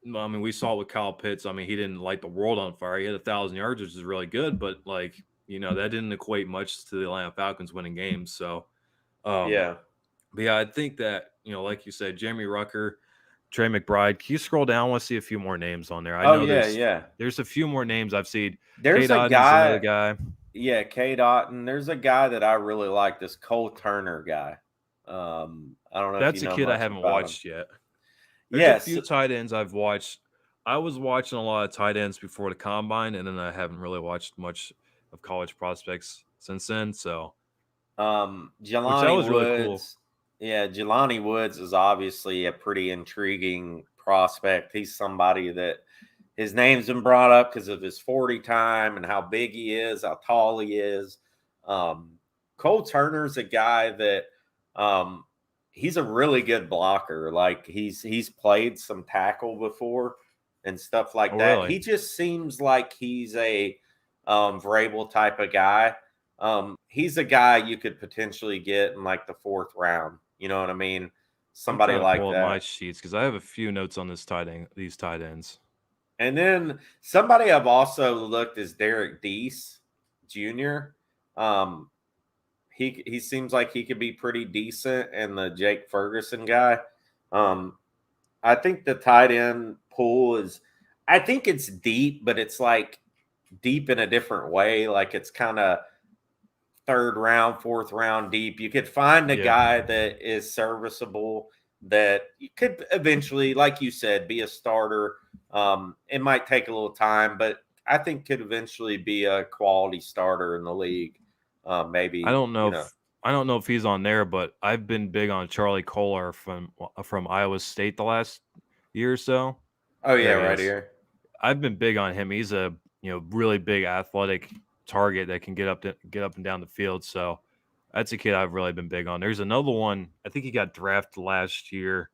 mean, we saw it with Kyle Pitts. I mean, he didn't light the world on fire. He had 1,000 yards, which is really good, but that didn't equate much to the Atlanta Falcons winning games. So, but yeah, I think that, like you said, Jeremy Rucker, Trey McBride. Can you scroll down? I want to see a few more names on there. I know there's a few more names I've seen. There's a guy, another guy. Yeah, K. Dotton. There's a guy that I really like, this Cole Turner guy. I don't know. That's a kid I haven't watched yet. There's a few tight ends I've watched. I was watching a lot of tight ends before the combine, and then I haven't really watched much of college prospects since then. So, Jelani Woods. Really cool. Yeah, Jelani Woods is obviously a pretty intriguing prospect. He's somebody that his name's been brought up because of his 40 time and how big he is, how tall he is. Cole Turner's a guy that he's a really good blocker. Like he's played some tackle before and stuff like that. Really? He just seems like he's a Vrabel type of guy. He's a guy you could potentially get in like the 4th round. You know what I mean? Somebody like that. My sheets because I have a few notes on these tight ends. And then somebody I've also looked is Derek Deese Jr. He seems like he could be pretty decent, and the Jake Ferguson guy. I think the tight end pool I think it's deep, but it's like deep in a different way. Like it's kind of 3rd round, 4th round deep. You could find a guy that is serviceable that you could eventually, like you said, be a starter. It might take a little time, but I think could eventually be a quality starter in the league. Maybe I don't know. I don't know if he's on there, but I've been big on Charlie Kohler from Iowa State the last year or so. Oh yeah, right here. I've been big on him. He's a really big athletic target that can get up and down the field. So that's a kid I've really been big on. There's another one. I think he got drafted last year.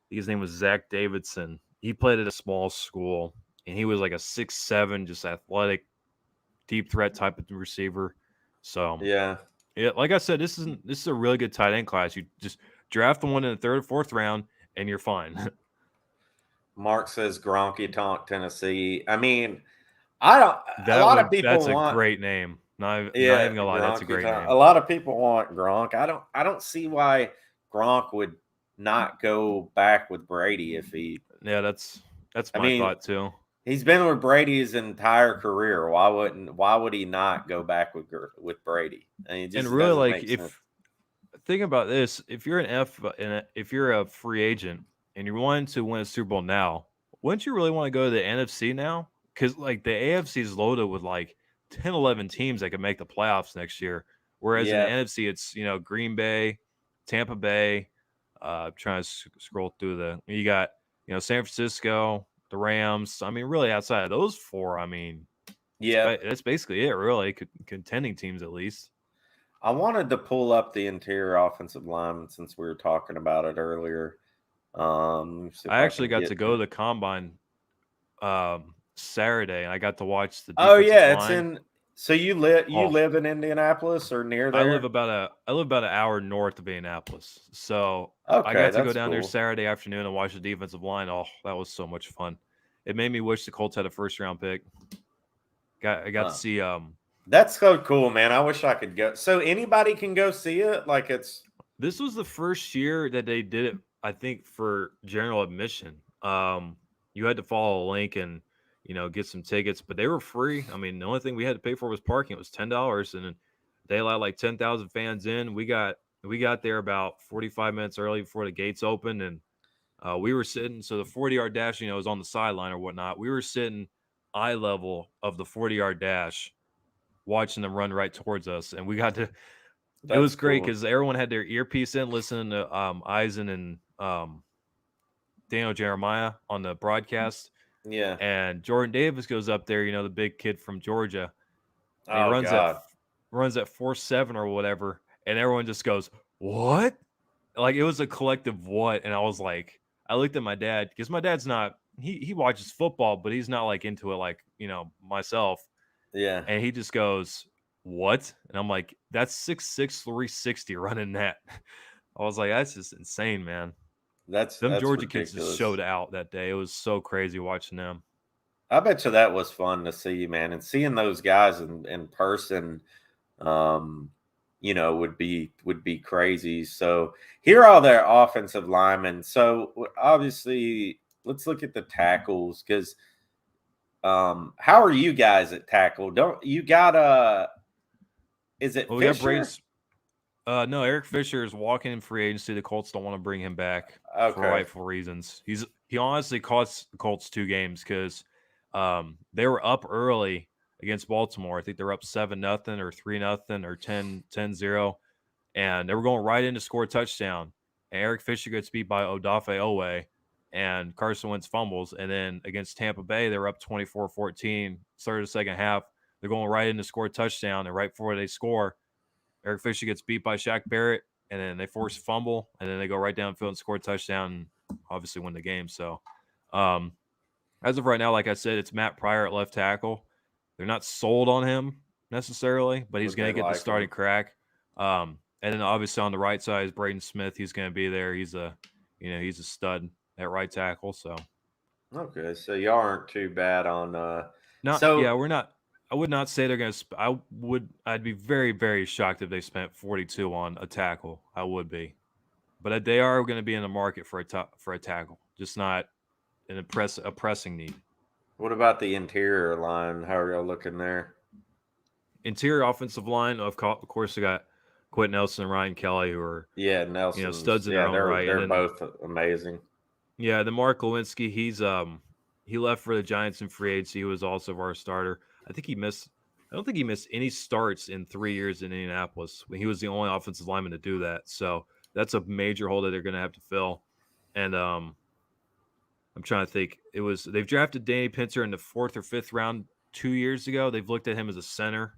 His name was Zach Davidson. He played at a small school, and he was like a 6'7", just athletic, deep threat type of receiver. So yeah, like I said, this is a really good tight end class. You just draft the one in the 3rd or 4th round, and you're fine. Mark says Gronky Tonk, Tennessee. I mean, I don't. A lot of people that's want a great name. Not even gonna lie, that's a great name. A lot of people want Gronk. I don't see why Gronk would not go back with Brady if he. Yeah, that's my thought too. He's been with Brady his entire career. Why would he not go back with Brady? And really, like think about this, if you're if you're a free agent and you're wanting to win a Super Bowl now, wouldn't you really want to go to the NFC now? Because like the AFC is loaded with like 10, 11 teams that could make the playoffs next year. Whereas in the NFC, it's Green Bay, Tampa Bay. Trying to scroll through you got San Francisco, the Rams. I mean, really outside of those 4, I mean, that's basically it. Really, contending teams at least. I wanted to pull up the interior offensive lineman since we were talking about it earlier. I actually got to go to the combine Saturday, and I got to watch the. Oh yeah, it's in. So you live in Indianapolis or near there? I live about an hour north of Indianapolis. So I got to go down there Saturday afternoon and watch the defensive line. Oh, that was so much fun. It made me wish the Colts had a 1st round pick. I got to see. That's so cool, man. I wish I could go. So anybody can go see it. Like this was the first year that they did it. I think for general admission, you had to follow a link and get some tickets, but they were free. I mean, the only thing we had to pay for was parking. It was $10, and they allowed like 10,000 fans in. We got there about 45 minutes early before the gates opened, and we were sitting. So the 40-yard dash, was on the sideline or whatnot. We were sitting eye level of the 40-yard dash, watching them run right towards us, and we got to. It was great because everyone had their earpiece in, listening to Eisen and Daniel Jeremiah on the broadcast. Yeah. And Jordan Davis goes up there, the big kid from Georgia. And he runs at 4.7 or whatever, and everyone just goes, "What?" Like, it was a collective what, and I was like, I looked at my dad because my dad's not he watches football, but he's not like into it like myself. Yeah. And he just goes, "What?" And I'm like, "That's 6'6", 360 running that." I was like, "That's just insane, man." Them Georgia ridiculous. Kids just showed out that day. It was so crazy watching them. I bet you that was fun to see, man, and seeing those guys in person, would be crazy. So here are their offensive linemen. So obviously, let's look at the tackles because, how are you guys at tackle? Don't you got is it Fisher? No, Eric Fisher is walking in free agency. The Colts don't want to bring him back for rightful reasons. He honestly cost the Colts 2 games because they were up early against Baltimore. I think they were up 7-0 or 3-0 or 10-0, and they were going right in to score a touchdown. And Eric Fisher gets beat by Odafe Owe, and Carson Wentz fumbles. And then against Tampa Bay, they were up 24-14, started the second half. They're going right in to score a touchdown, and right before they score, Eric Fisher gets beat by Shaq Barrett, and then they force a fumble, and then they go right downfield and score a touchdown and obviously win the game. So as of right now, like I said, it's Matt Pryor at left tackle. They're not sold on him necessarily, but he's going to get the starting crack. And then obviously on the right side is Braden Smith. He's going to be there. He's a stud at right tackle. So okay, so y'all aren't too bad on. We're not. I would not say they're going to. I'd be very, very shocked if they spent 42 on a tackle. I would be, but they are going to be in the market for a tackle, just not a pressing need. What about the interior line? How are y'all looking there? Interior offensive line, of course, they got Quentin Nelson and Ryan Kelly, who are Nelson, studs in their own right. They're both amazing. Yeah, the Mark Lewinsky, he left for the Giants in free agency. He was also our starter. I don't think he missed any starts in 3 years in Indianapolis. He was the only offensive lineman to do that. So that's a major hole that they're going to have to fill. And I'm trying to think. They've drafted Danny Pitzer in the 4th or 5th round 2 years ago. They've looked at him as a center.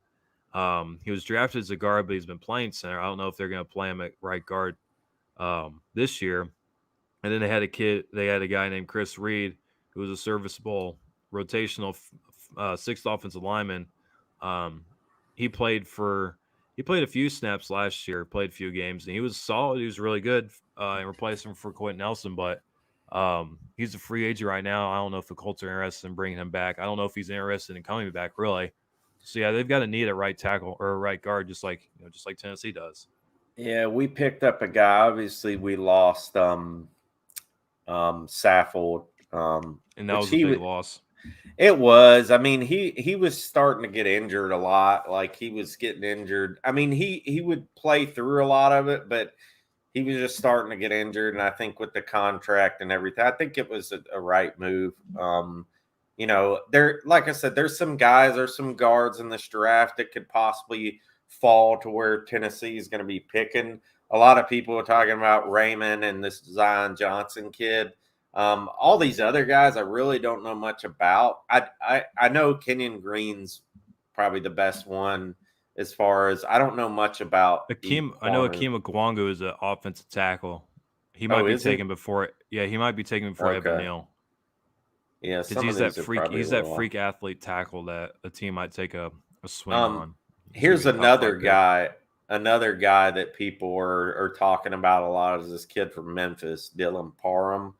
He was drafted as a guard, but he's been playing center. I don't know if they're going to play him at right guard this year. And then they had a guy named Chris Reed, who was a serviceable rotational 6th offensive lineman. He played a few snaps last year, played a few games, and he was solid. He was really good in replacing for Quentin Nelson, but he's a free agent right now. I don't know if the Colts are interested in bringing him back. I don't know if he's interested in coming back, really. So yeah, they've got a need at right tackle or right guard, just like Tennessee does. Yeah, we picked up a guy. Obviously, we lost Saffold, and that was a big loss. It was. I mean, he was starting to get injured a lot. Like, he was getting injured. I mean, he would play through a lot of it, but he was just starting to get injured. And I think with the contract and everything, I think it was a right move. Like I said, there's some guards in this draft that could possibly fall to where Tennessee is going to be picking. A lot of people are talking about Raymond and this Zion Johnson kid. All these other guys I really don't know much about. I know Kenyon Green's probably the best one as far as I don't know much about. I know Akeem Agwangu is an offensive tackle. He might be taken before. Yeah, he might be taken before Evan Neal. Yeah, because he's that freak. He's that freak athlete tackle that a team might take a swing on. Here's another guy. Another guy that people are talking about a lot is this kid from Memphis, Dylan Parham.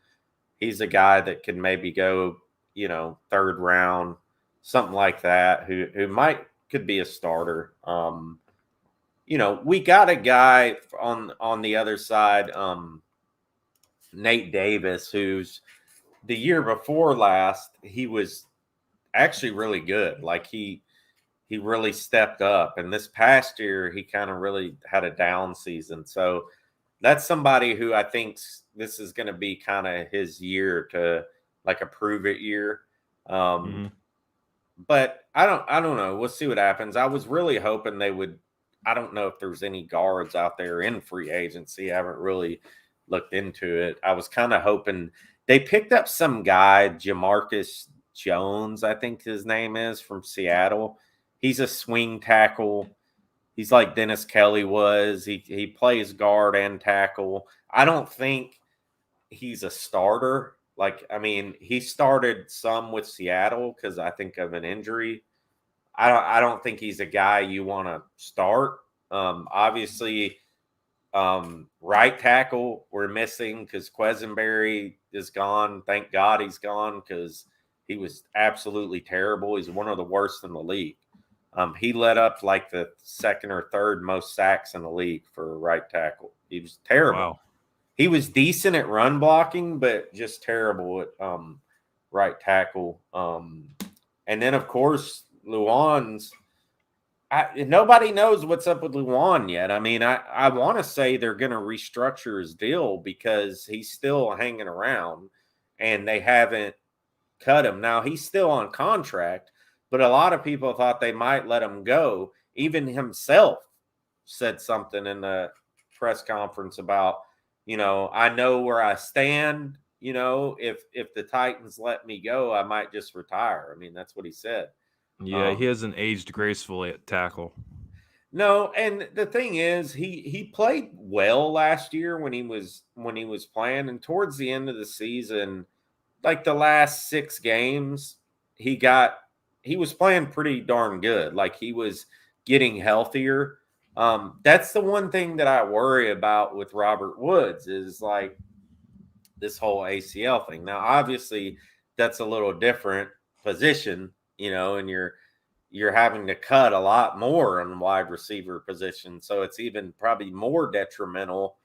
He's a guy that can maybe go, 3rd round, something like that, who could be a starter. We got a guy on the other side, Nate Davis, who's the year before last, he was actually really good. Like he really stepped up. And this past year, he kind of really had a down season. So that's somebody who I think this is going to be kind of his year to like a prove it year. But I don't know. We'll see what happens. I was really hoping they would. I don't know if there's any guards out there in free agency. I haven't really looked into it. I was kind of hoping they picked up some guy, Jamarcus Jones, I think his name is, from Seattle. He's a swing tackle. He's like Dennis Kelly was. He plays guard and tackle. I don't think he's a starter. Like, I mean, he started some with Seattle because I think of an injury. I don't think he's a guy you want to start. Obviously, right tackle we're missing because Quesenberry is gone. Thank God he's gone because he was absolutely terrible. He's one of the worst in the league. He led up like the second or third most sacks in the league for a right tackle. He was terrible. Wow. He was decent at run blocking, but just terrible at right tackle. And then, of course, Luan's nobody knows what's up with Luan yet. I mean, I want to say they're going to restructure his deal because he's still hanging around and they haven't cut him. Now, he's still on contract, but a lot of people thought they might let him go. Even himself said something in the press conference about, I know where I stand. If the Titans let me go, I might just retire. I mean, that's what he said. Yeah, he hasn't aged gracefully at tackle. No, and the thing is, he played well last year when he was playing, and towards the end of the season, like the last 6 games, he was playing pretty darn good. Like he was getting healthier. That's the one thing that I worry about with Robert Woods is like this whole ACL thing. Now, obviously, that's a little different position, and you're having to cut a lot more on the wide receiver position. So it's even probably more detrimental.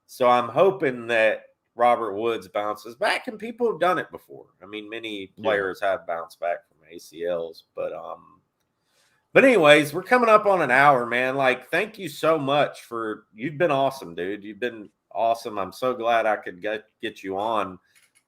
So I'm hoping that Robert Woods bounces back, and people have done it before. I mean, many players have bounced back from ACLs, but anyways, we're coming up on an hour, man. Like, thank you so much you've been awesome, dude. You've been awesome. I'm so glad I could get you on.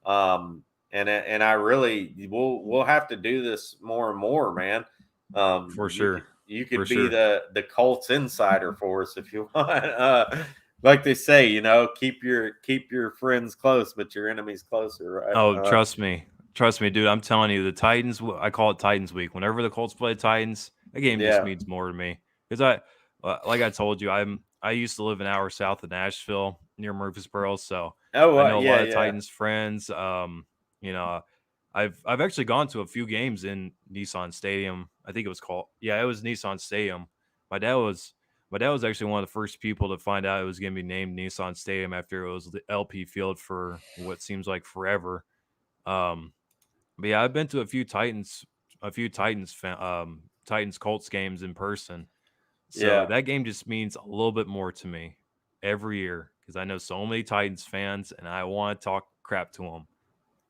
And I really we'll have to do this more and more, man. For sure. You could be the Colts insider for us if you want. Like they say, keep your friends close, but your enemies closer, right? Oh, trust me, dude. I'm telling you, the Titans. I call it Titans week. Whenever the Colts play Titans, that game just means more to me because like I told you, I used to live an hour south of Nashville near Murfreesboro, so I know a lot of Titans friends. I've actually gone to a few games in Nissan Stadium. I think it was called. Yeah, it was Nissan Stadium. My dad was actually one of the first people to find out it was going to be named Nissan Stadium after it was the LP Field for what seems like forever. But yeah, I've been to a few Titans Colts games in person. So that game just means a little bit more to me every year because I know so many Titans fans and I want to talk crap to them.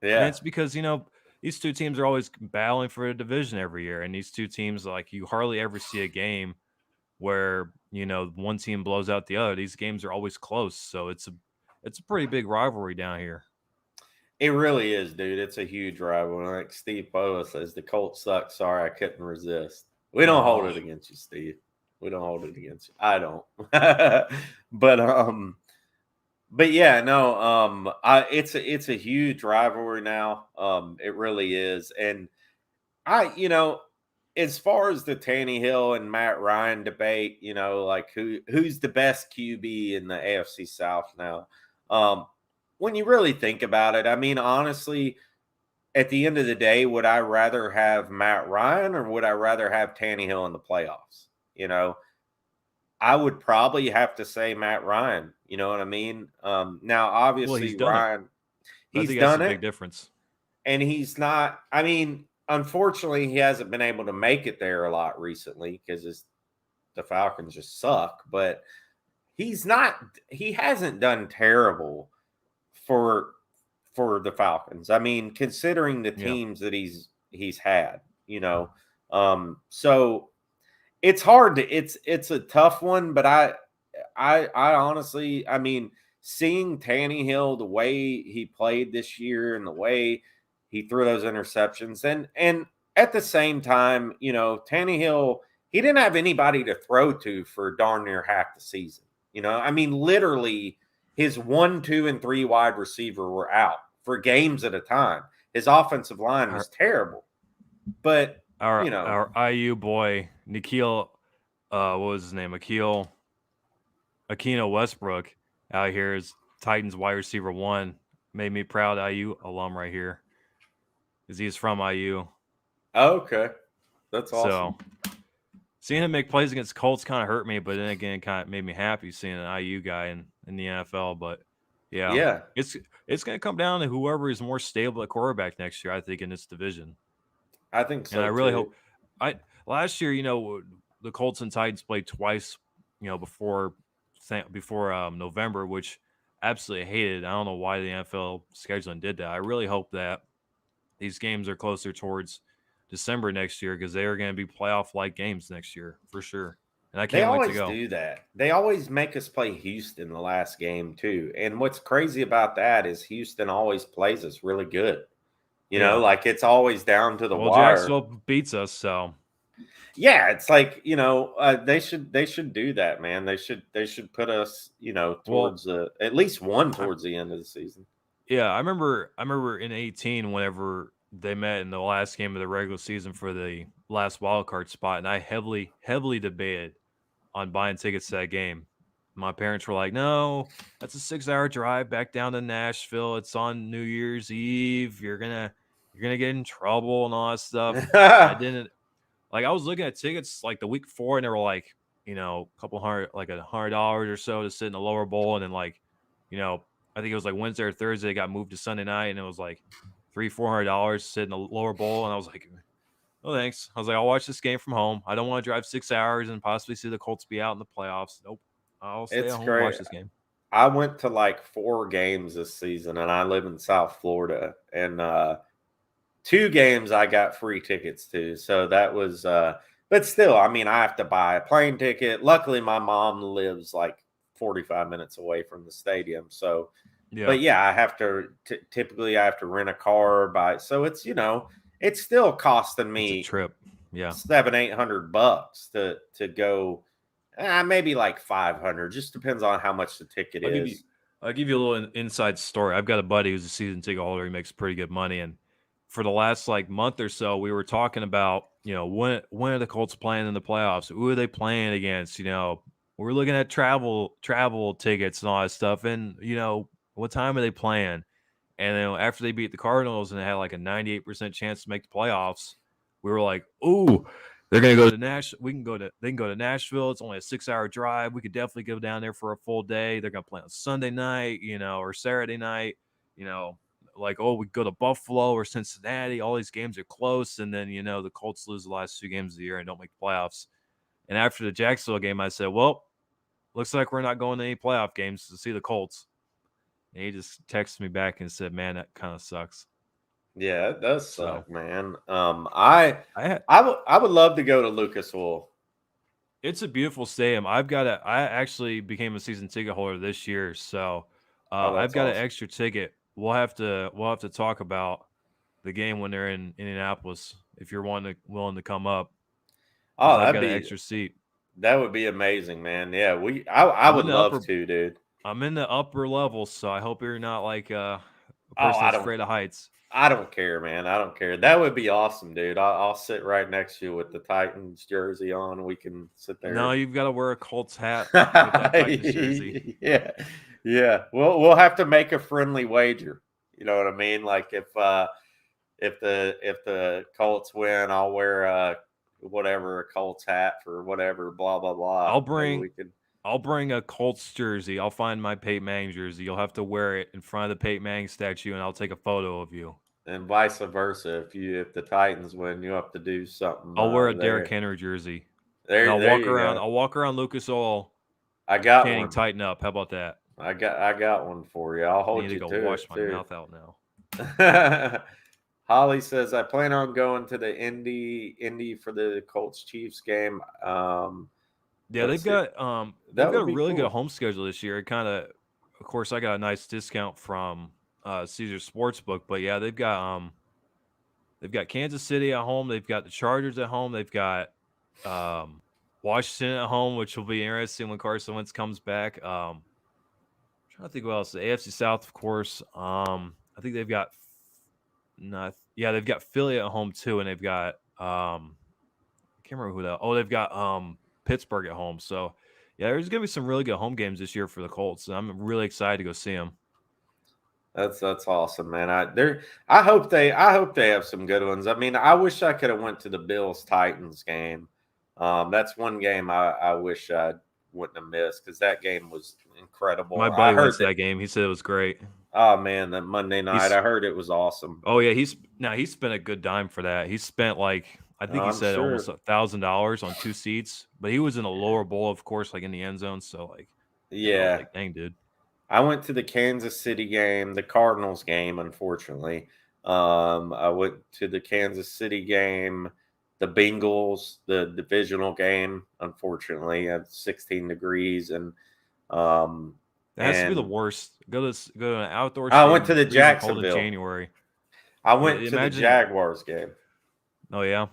Yeah. And it's because, these two teams are always battling for a division every year. And these two teams, like, you hardly ever see a game where, one team blows out the other. These games are always close. So it's a pretty big rivalry down here. It really is, dude. It's a huge rivalry. Like Steve Boa says, the Colts suck. Sorry, I couldn't resist. We don't hold it against you, Steve. We don't hold it against you. I don't. But yeah, no. It's a huge rivalry now. It really is, and as far as the Tannehill and Matt Ryan debate, like who's the best QB in the AFC South now? When you really think about it, I mean, honestly, at the end of the day, would I rather have Matt Ryan or would I rather have Tannehill in the playoffs? I would probably have to say Matt Ryan. You know what I mean? Now, obviously, Ryan, he's done it. Big difference. And he's not. I mean, unfortunately, he hasn't been able to make it there a lot recently because the Falcons just suck. But he's not. He hasn't done terrible for the Falcons. I mean, considering the teams that he's had, So it's hard to it's a tough one, but I honestly, I mean, seeing Tannehill, the way he played this year and the way he threw those interceptions, and at the same time, Tannehill, he didn't have anybody to throw to for darn near half the season. I mean, literally his 1, 2, and 3 wide receiver were out for games at a time. His offensive line was terrible. But our IU boy, Nikhil, what was his name? Akino Westbrook out here is Titans wide receiver 1. Made me proud, IU alum right here. Because he's from IU. Oh, okay. That's awesome. So seeing him make plays against Colts kind of hurt me, but then again, kind of made me happy seeing an IU guy in the NFL. But yeah, it's going to come down to whoever is more stable at quarterback next year, I think, in this division. I think so. And I really hope. Last year, the Colts and Titans played twice, before November, which I absolutely hated. I don't know why the NFL scheduling did that. I really hope that these games are closer towards December next year, because they are going to be playoff-like games next year for sure. And I can't wait to go. They always do that. They always make us play Houston the last game too. And what's crazy about that is Houston always plays us really good. Like it's always down to the wire. Jacksonville beats us, so yeah, it's like they should do that, man. They should put us towards at least one towards the end of the season. Yeah, I remember in 2018 whenever they met in the last game of the regular season for the last wild card spot, and I heavily debated on buying tickets to that game. My parents were like, "No, that's a 6-hour drive back down to Nashville. It's on New Year's Eve. You're gonna get in trouble and all that stuff." I didn't. Like, I was looking at tickets like the week before, and they were like, a couple hundred, like $100 or so to sit in the lower bowl, and then like, I think it was like Wednesday or Thursday, it got moved to Sunday night, and it was like $300-400 to sit in the lower bowl, and I was like, "Oh, thanks." I was like, "I'll watch this game from home. I don't want to drive 6 hours and possibly see the Colts be out in the playoffs. Nope, I'll stay at home and watch this game." I went to like 4 games this season, and I live in South Florida, and 2 games I got free tickets to. So that was, but still, I mean, I have to buy a plane ticket. Luckily, my mom lives like 45 minutes away from the stadium. So, but yeah, I have to, typically I have to rent a car or buy. So it's, it's still costing me a trip. Yeah. $700-800 to go. Maybe like 500, just depends on how much the ticket is. I'll give you a little inside story. I've got a buddy who's a season ticket holder. He makes pretty good money, and for the last like month or so, we were talking about, when are the Colts playing in the playoffs? Who are they playing against? We're looking at travel tickets and all that stuff. And, what time are they playing? And then after they beat the Cardinals and they had like a 98% chance to make the playoffs, we were like, "Ooh, they're going to go to Nashville. They can go to Nashville. It's only a 6-hour drive. We could definitely go down there for a full day. They're going to play on Sunday night, or Saturday night, like, oh, we go to Buffalo or Cincinnati. All these games are close." And then, the Colts lose the last 2 games of the year and don't make the playoffs. And after the Jacksonville game, I said, "Well, looks like we're not going to any playoff games to see the Colts." And he just texted me back and said, "Man, that kind of sucks." Yeah, it does suck, man. I would love to go to Lucas Oil. It's a beautiful stadium. I actually became a season ticket holder this year, so I've got an extra ticket. We'll have to talk about the game when they're in Indianapolis if you're willing to come up. Oh, I've got an extra seat. That would be amazing, man. Yeah, I would love to, dude. I'm in the upper level, so I hope you're not like a person that's afraid of heights. I don't care, man. I don't care. That would be awesome, dude. I'll sit right next to you with the Titans jersey on. We can sit there. No, you've got to wear a Colts hat with that Titans jersey. Yeah. We'll have to make a friendly wager. You know what I mean? Like if the Colts win, I'll wear a Colts hat for whatever. Blah blah blah. I'll bring a Colts jersey. I'll find my Peyton Manning jersey. You'll have to wear it in front of the Peyton Manning statue, and I'll take a photo of you. And vice versa. If the Titans win, you have to do something. I'll wear a Derrick Henry jersey. I'll walk around Lucas Oil. I got Canning one. Tighten up. How about that? I got one for you. I'll hold you to it. I need to go wash my mouth out now. Holly says, I plan on going to the Indy for the Colts Chiefs game. Yeah, they've got a really good home schedule this year. Of course, I got a nice discount from Caesar Sportsbook, but yeah, they've got Kansas City at home, they've got the Chargers at home, they've got Washington at home, which will be interesting when Carson Wentz comes back. I'm trying to think what else. The AFC South, of course. I think they've got they've got Philly at home too, and they've got I can't remember who that. Oh, they've got Pittsburgh at home. So yeah, there's gonna be some really good home games this year for the Colts, and I'm really excited to go see them. That's awesome, man. I hope they have some good ones. I mean, I wish I could have went to the Bills Titans game. That's one game I wish I wouldn't have missed because that game was incredible. My buddy went to that game. He said it was great. Oh man, that Monday night, I heard it was awesome. Oh yeah, he spent a good dime for that. He spent almost $1,000 on 2 seats, but he was in the lower bowl, of course, like in the end zone. So yeah, dang, dude. I went to the Kansas City game, the Cardinals game, unfortunately. I went to the Kansas City game, the Bengals, the divisional game, unfortunately, at 16 degrees. And that has to be the worst. Go to an outdoor I went to the Jacksonville. In January. I went to the Jaguars game. Oh, yeah?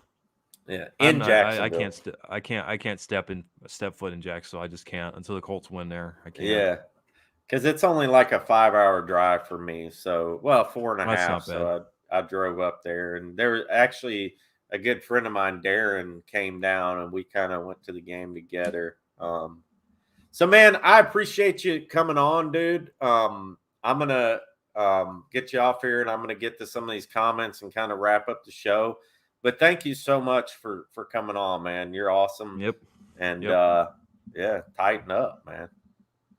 Yeah, in Jacksonville. I can't step foot in Jacksonville. I just can't until the Colts win there. I can't. Yeah. Because it's only like a 5-hour drive for me. So, 4.5. So I drove up there. And there was actually a good friend of mine, Darren, came down and we kind of went to the game together. So, man, I appreciate you coming on, dude. I'm going to get you off here and I'm going to get to some of these comments and kind of wrap up the show. But thank you so much for coming on, man. You're awesome. Yep. And, tighten up, man.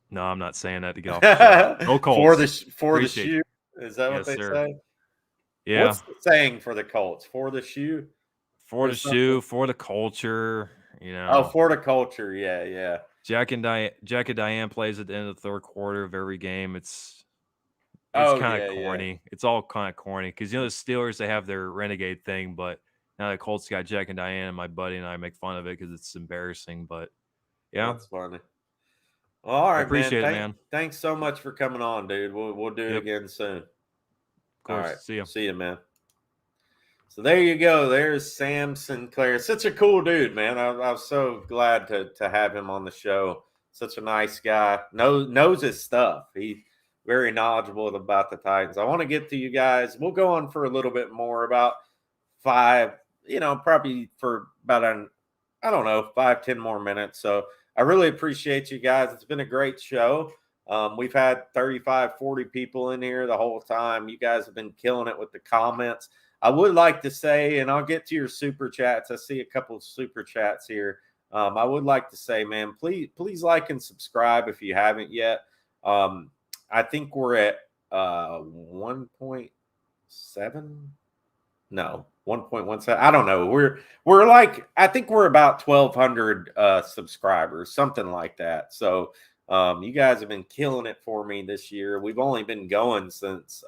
No, I'm not saying that to get off the show. Go Colts. For the shoe. Is that what they say? Yeah. What's the saying for the Colts? For the shoe? For the shoe, for the culture, you know. Oh, for the culture. Yeah. Jack and Diane plays at the end of the third quarter of every game. It's kind of corny. Yeah. It's all kind of corny because, the Steelers, they have their renegade thing, but now the Colts got Jack and Diane, and my buddy and I make fun of it because it's embarrassing. But, yeah. That's funny. Well, all right, I appreciate it, man. Thanks so much for coming on, dude. We'll do it again soon. Of course. All right. See you. See you, man. So there you go. There's Sam Sinclair. Such a cool dude, man. I was so glad to have him on the show. Such a nice guy. Knows his stuff. He's very knowledgeable about the Titans. I want to get to you guys. We'll go on for a little bit more, about 5, probably for about 5-10 more minutes. So I really appreciate you guys. It's been a great show. We've had 35, 40 people in here the whole time. You guys have been killing it with the comments. I would like to say, and I'll get to your super chats. I see a couple of super chats here. I would like to say, man, please like and subscribe if you haven't yet. I think we're at 1.7. No, 1.17. I don't know. We're like, I think we're about 1,200 subscribers, something like that. So you guys have been killing it for me this year. We've only been going since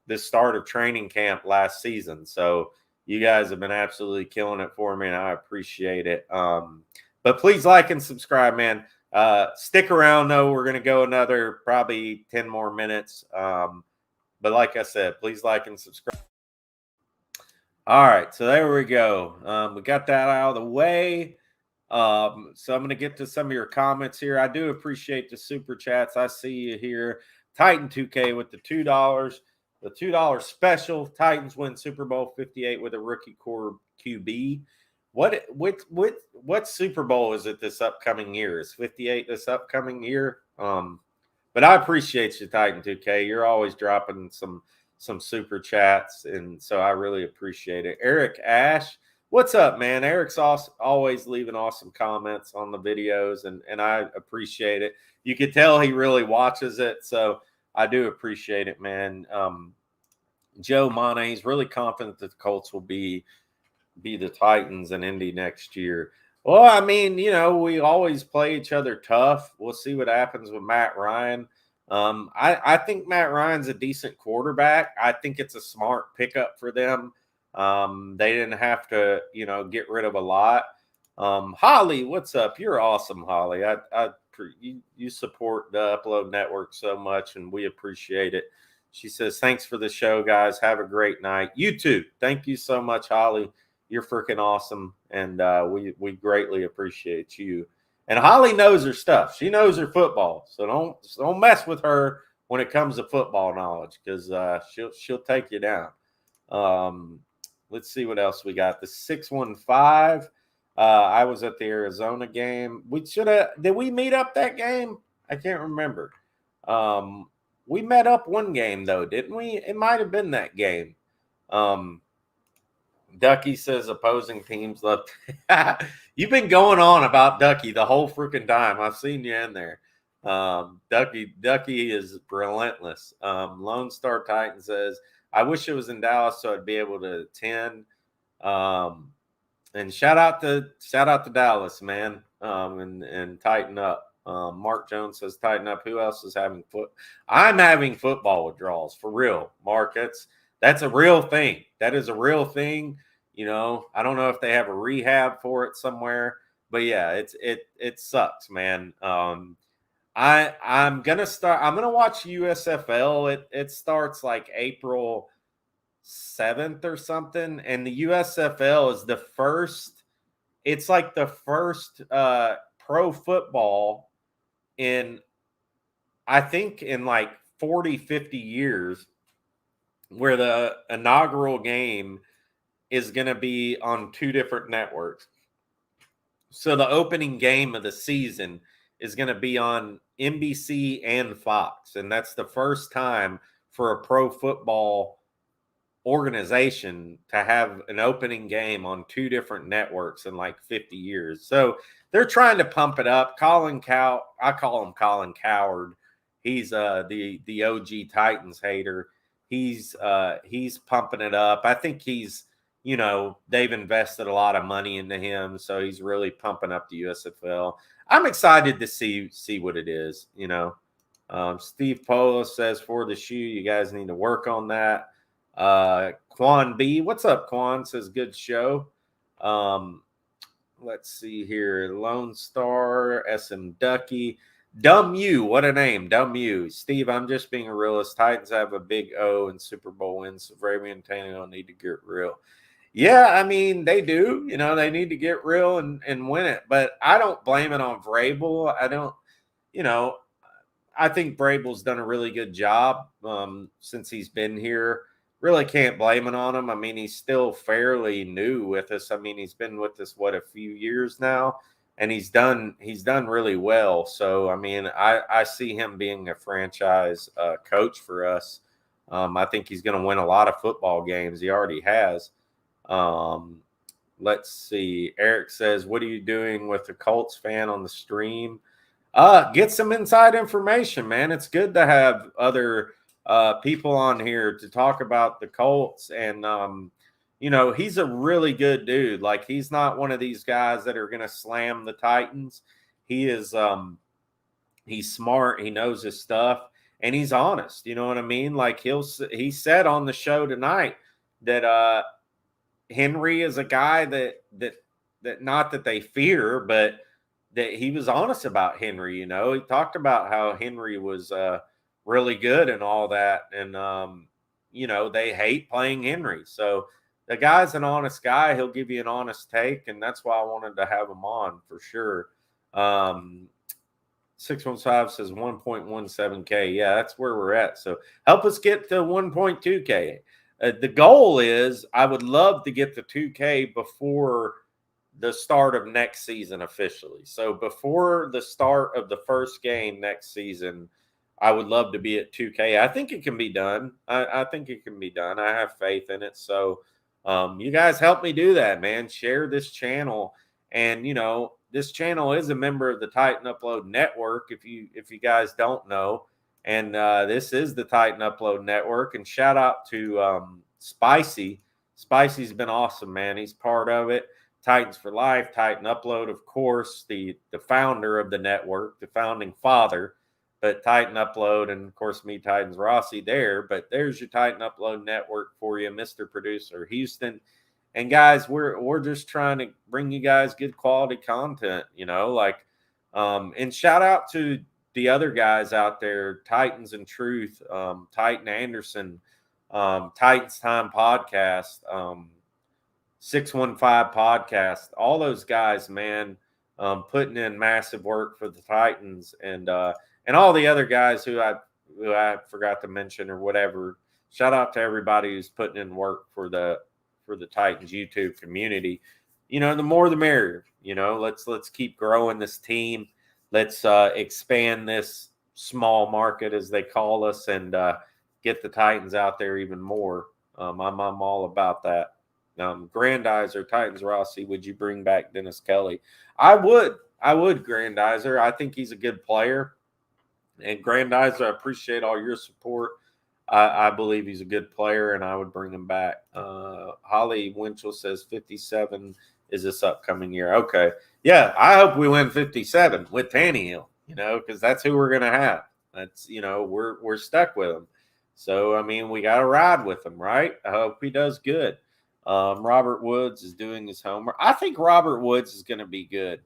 the start of training camp last season. So you guys have been absolutely killing it for me, and I appreciate it. But please like and subscribe, man. Stick around, though. We're going to go another probably 10 more minutes. But like I said, please like and subscribe. All right, so there we go. We got that out of the way. So I'm going to get to some of your comments here. I do appreciate the super chats. I see you here. Titan 2K with the $2. The $2 special. Titans win Super Bowl 58 with a rookie core QB. What Super Bowl is it this upcoming year? Is 58 this upcoming year? But I appreciate you, Titan 2K. You're always dropping some super chats, and so I really appreciate it. Eric Ash, what's up, man? Eric's always leaving awesome comments on the videos, and I appreciate it. You can tell he really watches it, so I do appreciate it, man. Joe Mane, he's really confident that the Colts will be the Titans and Indy next year. Well, I mean, we always play each other tough. We'll see what happens with Matt Ryan. I think Matt Ryan's a decent quarterback. I think it's a smart pickup for them. They didn't have to, get rid of a lot. Holly, what's up? You're awesome, Holly. You support the Upload Network so much, and we appreciate it. She says, thanks for the show, guys. Have a great night. You too. Thank you so much, Holly. You're freaking awesome, and we greatly appreciate you. And Holly knows her stuff. She knows her football, so don't mess with her when it comes to football knowledge, because she'll take you down. Let's see what else we got. The 615. I was at the Arizona game. Did we meet up that game? I can't remember. We met up one game though, didn't we? It might have been that game. Ducky says opposing teams love. You've been going on about Ducky the whole freaking time. I've seen you in there. Ducky is relentless. Lone Star Titan says, I wish it was in Dallas so I'd be able to attend. And shout out to Dallas, man. And tighten up. Mark Jones says tighten up. Who else is having I'm having football withdrawals for real, Mark. That's a real thing. That is a real thing. I don't know if they have a rehab for it somewhere, but yeah, it sucks, man. I'm gonna watch USFL. It starts like April 7th or something, and the USFL is the first. It's like the first pro football I think in like 40, 50 years, where the inaugural game is going to be on two different networks. So the opening game of the season is going to be on NBC and Fox. And that's the first time for a pro football organization to have an opening game on two different networks in like 50 years. So they're trying to pump it up. I call him Colin Coward. He's the OG Titans hater. He's pumping it up. I think they've invested a lot of money into him, so he's really pumping up the USFL. I'm excited to see what it is. Steve Polo says for the shoe, you guys need to work on that. Quan B, what's up, Quan? Says good show. Let's see here. Lone Star, SM Ducky. Dumb you, what a name. Dumb you. Steve, I'm just being a realist. Titans have a big O in Super Bowl wins, so Vrabel and Tannehill need to get real. Yeah, I mean, they do. They need to get real and win it. But I don't blame it on Vrabel. I think Vrabel's done a really good job since he's been here. Really can't blame it on him. I mean, he's still fairly new with us. I mean, he's been with us, a few years now? And he's done really well. So, I mean, I see him being a franchise coach for us. I think he's going to win a lot of football games. He already has. Let's see. Eric says, what are you doing with the Colts fan on the stream? Get some inside information, man. It's good to have other people on here to talk about the Colts. And, he's a really good dude. Like, he's not one of these guys that are going to slam the Titans. He is, he's smart. He knows his stuff, and he's honest. You know what I mean? Like, he said on the show tonight that Henry is a guy that not that they fear, but that he was honest about Henry. He talked about how Henry was really good and all that, and they hate playing Henry. So the guy's an honest guy. He'll give you an honest take, and that's why I wanted to have him on for sure. 615 says 1.17K. Yeah, that's where we're at. So help us get to 1.2K. The goal is I would love to get to 2K before the start of next season officially. So before the start of the first game next season, I would love to be at 2K. I think it can be done. I think it can be done. I have faith in it. So you guys help me do that, man. Share this channel. And, this channel is a member of the Titan Upload Network, if you guys don't know. And this is the Titan Upload Network. And shout out to Spicy. Spicy's been awesome, man. He's part of it. Titans for Life, Titan Upload, of course, the founder of the network, the founding father. but Titan Upload, and of course me, Titans Rossi there. But there's your Titan Upload network for you, Mr. Producer Houston. And guys, we're just trying to bring you guys good quality content, and shout out to the other guys out there, Titans and Truth, Titan Anderson, Titans Time Podcast, 615 Podcast, all those guys, man, putting in massive work for the Titans, and all the other guys who I forgot to mention or whatever. Shout out to everybody who's putting in work for the Titans YouTube community. The more the merrier. Let's keep growing this team. Let's expand this small market, as they call us, and get the Titans out there even more. I'm all about that. Grandizer, Titans Rossi, would you bring back Dennis Kelly? I would, Grandizer. I think he's a good player. And Grandizer, I appreciate all your support. I believe he's a good player, and I would bring him back. Holly Winchell says 57 is this upcoming year. Okay. Yeah, I hope we win 57 with Tannehill, because that's who we're going to have. That's, we're stuck with him. So, I mean, we got to ride with him, right? I hope he does good. Robert Woods is doing his homework. I think Robert Woods is going to be good.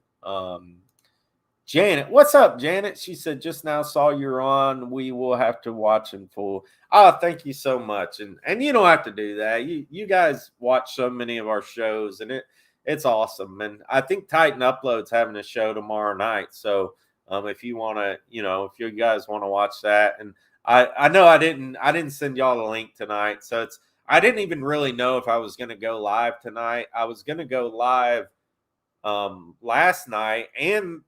Janet, what's up, Janet? She said, just now saw you're on. We will have to watch in full. Oh, thank you so much. And you don't have to do that. You guys watch so many of our shows, and it's awesome. And I think Titan Upload's having a show tomorrow night. So if you want to, if you guys want to watch that, and I know I didn't send y'all the link tonight. So I didn't even really know if I was going to go live tonight. I was going to go live last night and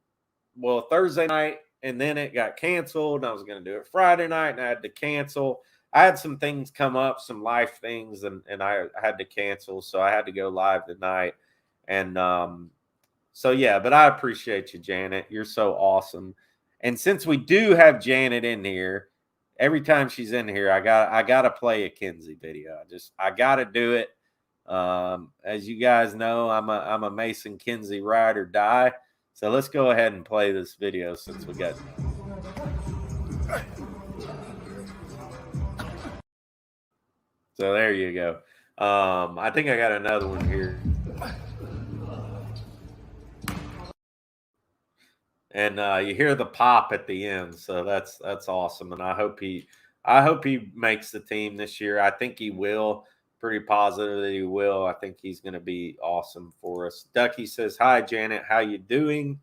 Thursday night, and then it got canceled. And I was going to do it Friday night, and I had to cancel. I had some things come up, some life things, and I had to cancel. So I had to go live tonight. And but I appreciate you, Janet. You're so awesome. And since we do have Janet in here, every time she's in here, I got to play a Kinsey video. I got to do it. As you guys know, I'm a Mason Kinsey ride or die. So let's go ahead and play this video since we got. So there you go. I think I got another one here. And you hear the pop at the end, so that's awesome. And I hope he makes the team this year. I think he will. Pretty positive that he will. I think he's going to be awesome for us. Ducky says, "Hi, Janet. How you doing?"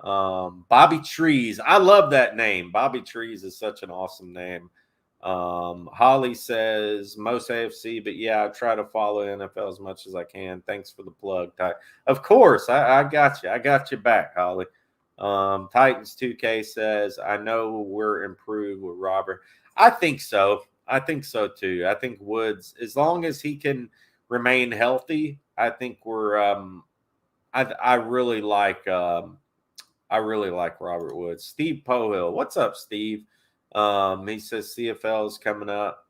Bobby Trees. I love that name. Bobby Trees is such an awesome name. Holly says, "Most AFC, but yeah, I try to follow NFL as much as I can. Thanks for the plug." Of course, I got you. I got you back, Holly. Titans 2K says, "I know we're improved with Robert." I think so. I think so too. I think Woods, as long as he can remain healthy, I think we're. I really like Robert Woods. Steve Pohill, what's up, Steve? He says CFL is coming up.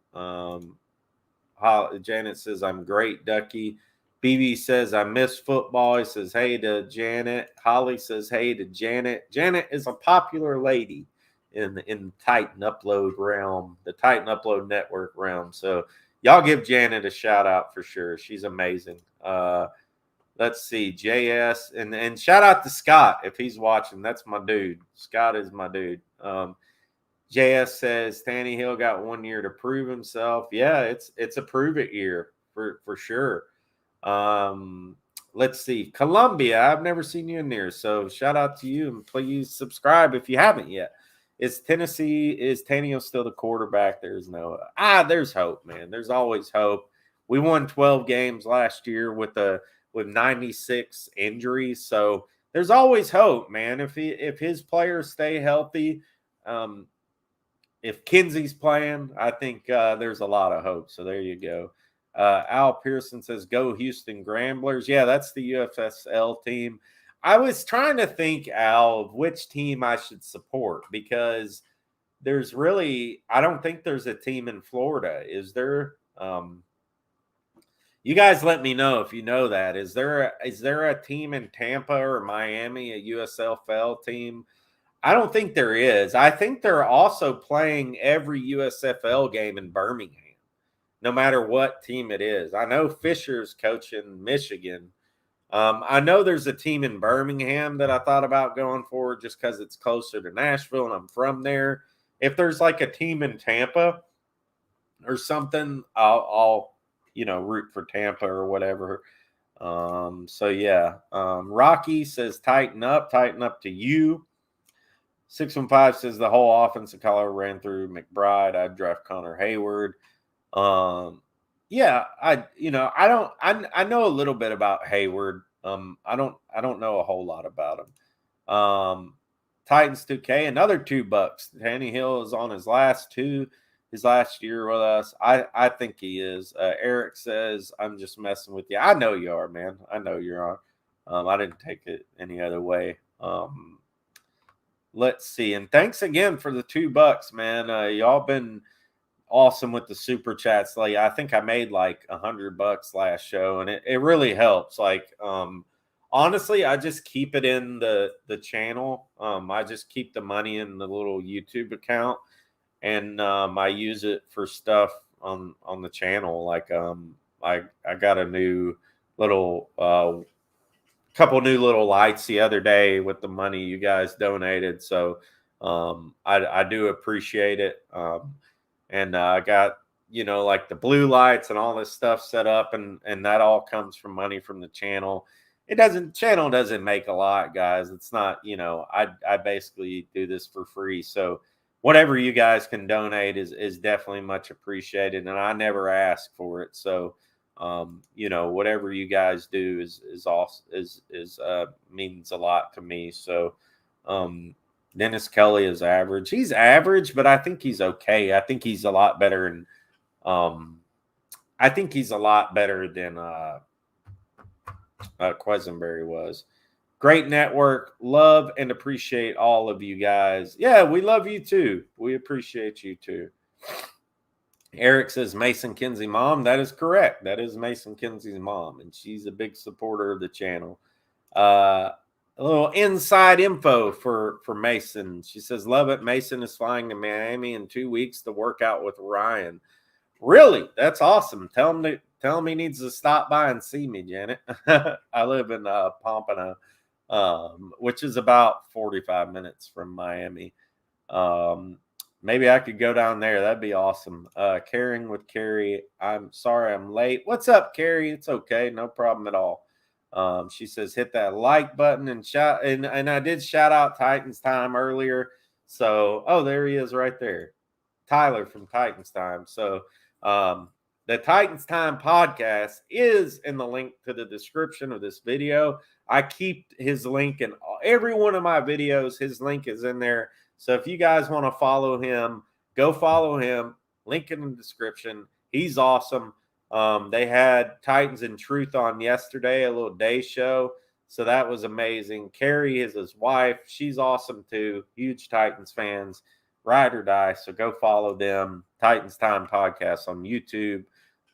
Janet says, "I'm great, Ducky." BB says, "I miss football." He says, "Hey to Janet." Holly says, "Hey to Janet." Janet is a popular lady in the Titan Upload realm, the Titan Upload Network realm. So y'all give Janet a shout out for sure. She's amazing. Let's see, JS, and shout out to Scott if he's watching. That's my dude. Scott is my dude. JS says Tannehill got 1 year to prove himself. Yeah, it's a prove it year for sure. Let's see, Columbia. I've never seen you in there, so shout out to you, and please subscribe if you haven't yet. Is Tannehill still the quarterback? There's hope, man. There's always hope. We won 12 games last year with 96 injuries, so there's always hope, man. If his players stay healthy, if Kinsey's playing, I think there's a lot of hope. So there you go. Al Pearson says, "Go Houston Gramblers." Yeah, that's the UFSL team. I was trying to think, Al, of which team I should support, because I don't think there's a team in Florida. Is there? You guys let me know if you know that. Is there a team in Tampa or Miami, a USFL team? I don't think there is. I think they're also playing every USFL game in Birmingham, no matter what team it is. I know Fisher's coaching Michigan. I know there's a team in Birmingham that I thought about going for just because it's closer to Nashville and I'm from there. If there's like a team in Tampa or something, I'll root for Tampa or whatever. Rocky says tighten up to you. 615 says the whole offense of Colorado ran through McBride. I'd draft Connor Hayward. I know a little bit about Hayward. I don't know a whole lot about him. Titans 2K, another $2. Tannehill is on his last year with us. I think he is. Eric says, I'm just messing with you. I know you are, man. I know you are. I didn't take it any other way. Let's see. And thanks again for the $2, man. Y'all been awesome with the super chats. Like, I think I made like $100 last show, and it really helps. Like, honestly, I just keep it in the channel. I just keep the money in the little YouTube account, and I use it for stuff on the channel. Like, I got a new little couple new little lights the other day with the money you guys donated. So I do appreciate it. And I got, like the blue lights and all this stuff set up, and that all comes from money from the channel. Channel doesn't make a lot, guys. It's not, I basically do this for free. So whatever you guys can donate is definitely much appreciated. And I never ask for it. So, whatever you guys do is means a lot to me. So, Dennis Kelly is average. He's average, but I think he's okay. I think he's a lot better. And I think he's a lot better than Quisenberry was. Great network. Love and appreciate all of you guys. Yeah, we love you too. We appreciate you too. Eric says Mason Kinsey mom. That is correct. That is Mason Kinsey's mom, and she's a big supporter of the channel. A little inside info for Mason. She says, love it. Mason is flying to Miami in 2 weeks to work out with Ryan. Really? That's awesome. Tell him he needs to stop by and see me, Janet. I live in Pompano, which is about 45 minutes from Miami. Maybe I could go down there. That'd be awesome. Caring with Carrie. I'm sorry I'm late. What's up, Carrie? It's okay. No problem at all. She says, hit that like button and shout. And I did shout out Titans Time earlier. So, there he is right there. Tyler from Titans Time. So, the Titans Time podcast is in the link to the description of this video. I keep his link in every one of my videos. His link is in there. So if you guys want to follow him, go follow him. Link in the description. He's awesome. They had Titans in Truth on yesterday, a little day show. So that was amazing. Carrie is his wife. She's awesome too. Huge Titans fans. Ride or die. So go follow them. Titans Time podcast on YouTube.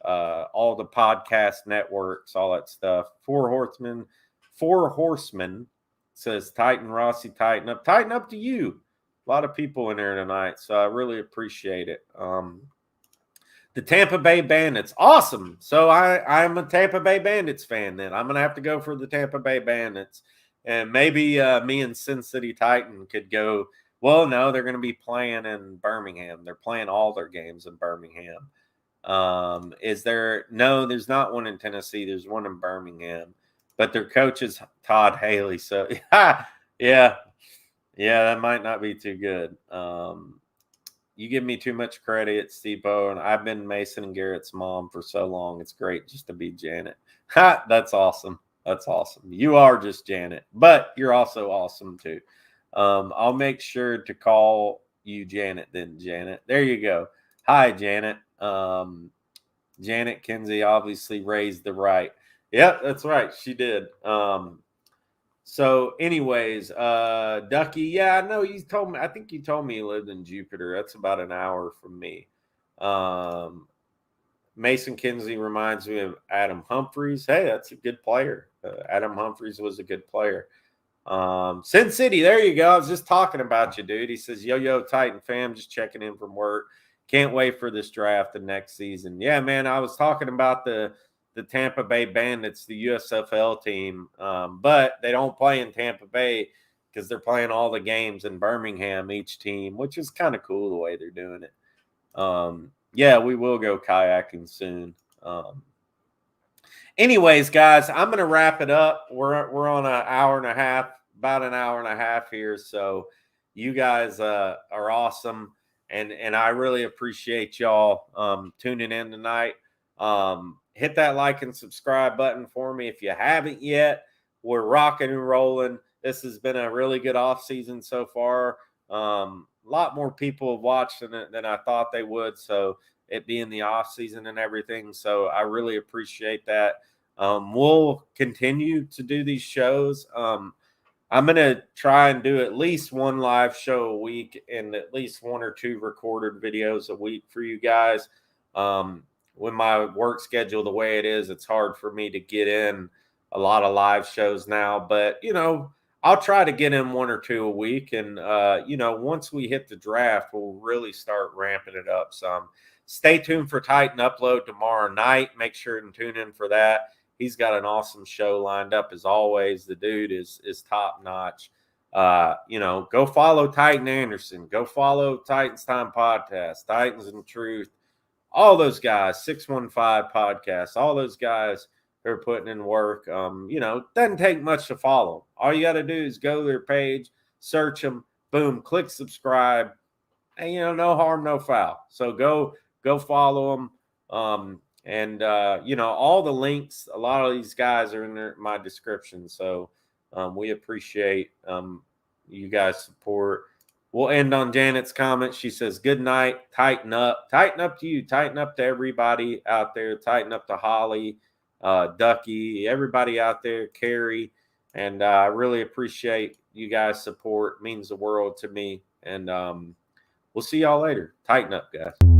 All the podcast networks, all that stuff. Four Horsemen says Titan Rossi, tighten up. Tighten up to you. A lot of people in there tonight, so I really appreciate it. The Tampa Bay Bandits, awesome. So I'm a Tampa Bay Bandits fan then. I'm going to have to go for the Tampa Bay Bandits. And maybe me and Sin City Titan could go. Well, no, they're going to be playing in Birmingham. They're playing all their games in Birmingham. Is there? No, there's not one in Tennessee. There's one in Birmingham. But their coach is Todd Haley. So, yeah, that might not be too good. You give me too much credit, Steve-O, and I've been Mason and Garrett's mom for so long. It's great just to be Janet. That's awesome. That's awesome. You are just Janet, but you're also awesome too. I'll make sure to call you Janet then, Janet. There you go. Hi, Janet. Janet Kinsey obviously raised the right. Yep, that's right. She did. So anyways, Ducky, yeah, I know you told me, I think you told me you lived in Jupiter. That's about an hour from me. Mason Kinsey reminds me of Adam Humphries. Hey, that's a good player. Adam Humphries was a good player. Sin City, there you go. I was just talking about you, dude. He says, yo, Titan fam, just checking in from work. Can't wait for this draft the next season. Yeah, man, I was talking about the Tampa Bay Bandits, the USFL team, but they don't play in Tampa Bay because they're playing all the games in Birmingham, each team, which is kind of cool the way they're doing it. Yeah, we will go kayaking soon. Anyways, guys, I'm going to wrap it up. We're on an hour and a half, about an hour and a half here. So you guys are awesome. And I really appreciate y'all tuning in tonight. Hit that like and subscribe button for me if you haven't yet. We're rocking and rolling. This has been a really good off season so far. A lot more people have watched than I thought they would. So it being the off season and everything. So I really appreciate that. We'll continue to do these shows. I'm going to try and do at least one live show a week and at least one or two recorded videos a week for you guys. When my work schedule the way it is, it's hard for me to get in a lot of live shows now, but I'll try to get in one or two a week. And, once we hit the draft, we'll really start ramping it up some. Stay tuned for Titan Upload tomorrow night. Make sure and tune in for that. He's got an awesome show lined up as always. The dude is top notch. Go follow Titan Anderson. Go follow Titans Time Podcast, Titans and Truth. All those guys, 615 Podcast, all those guys who are putting in work. Doesn't take much to follow. All you got to do is go to their page, search them, boom, click subscribe. And, no harm, no foul. So go follow them. All the links, a lot of these guys are in my description. So we appreciate you guys' support. We'll end on Janet's comment. She says, good night, tighten up. Tighten up to you. Tighten up to everybody out there. Tighten up to Holly, Ducky, everybody out there, Carrie. And I really appreciate you guys' support. It means the world to me. And we'll see y'all later. Tighten up, guys.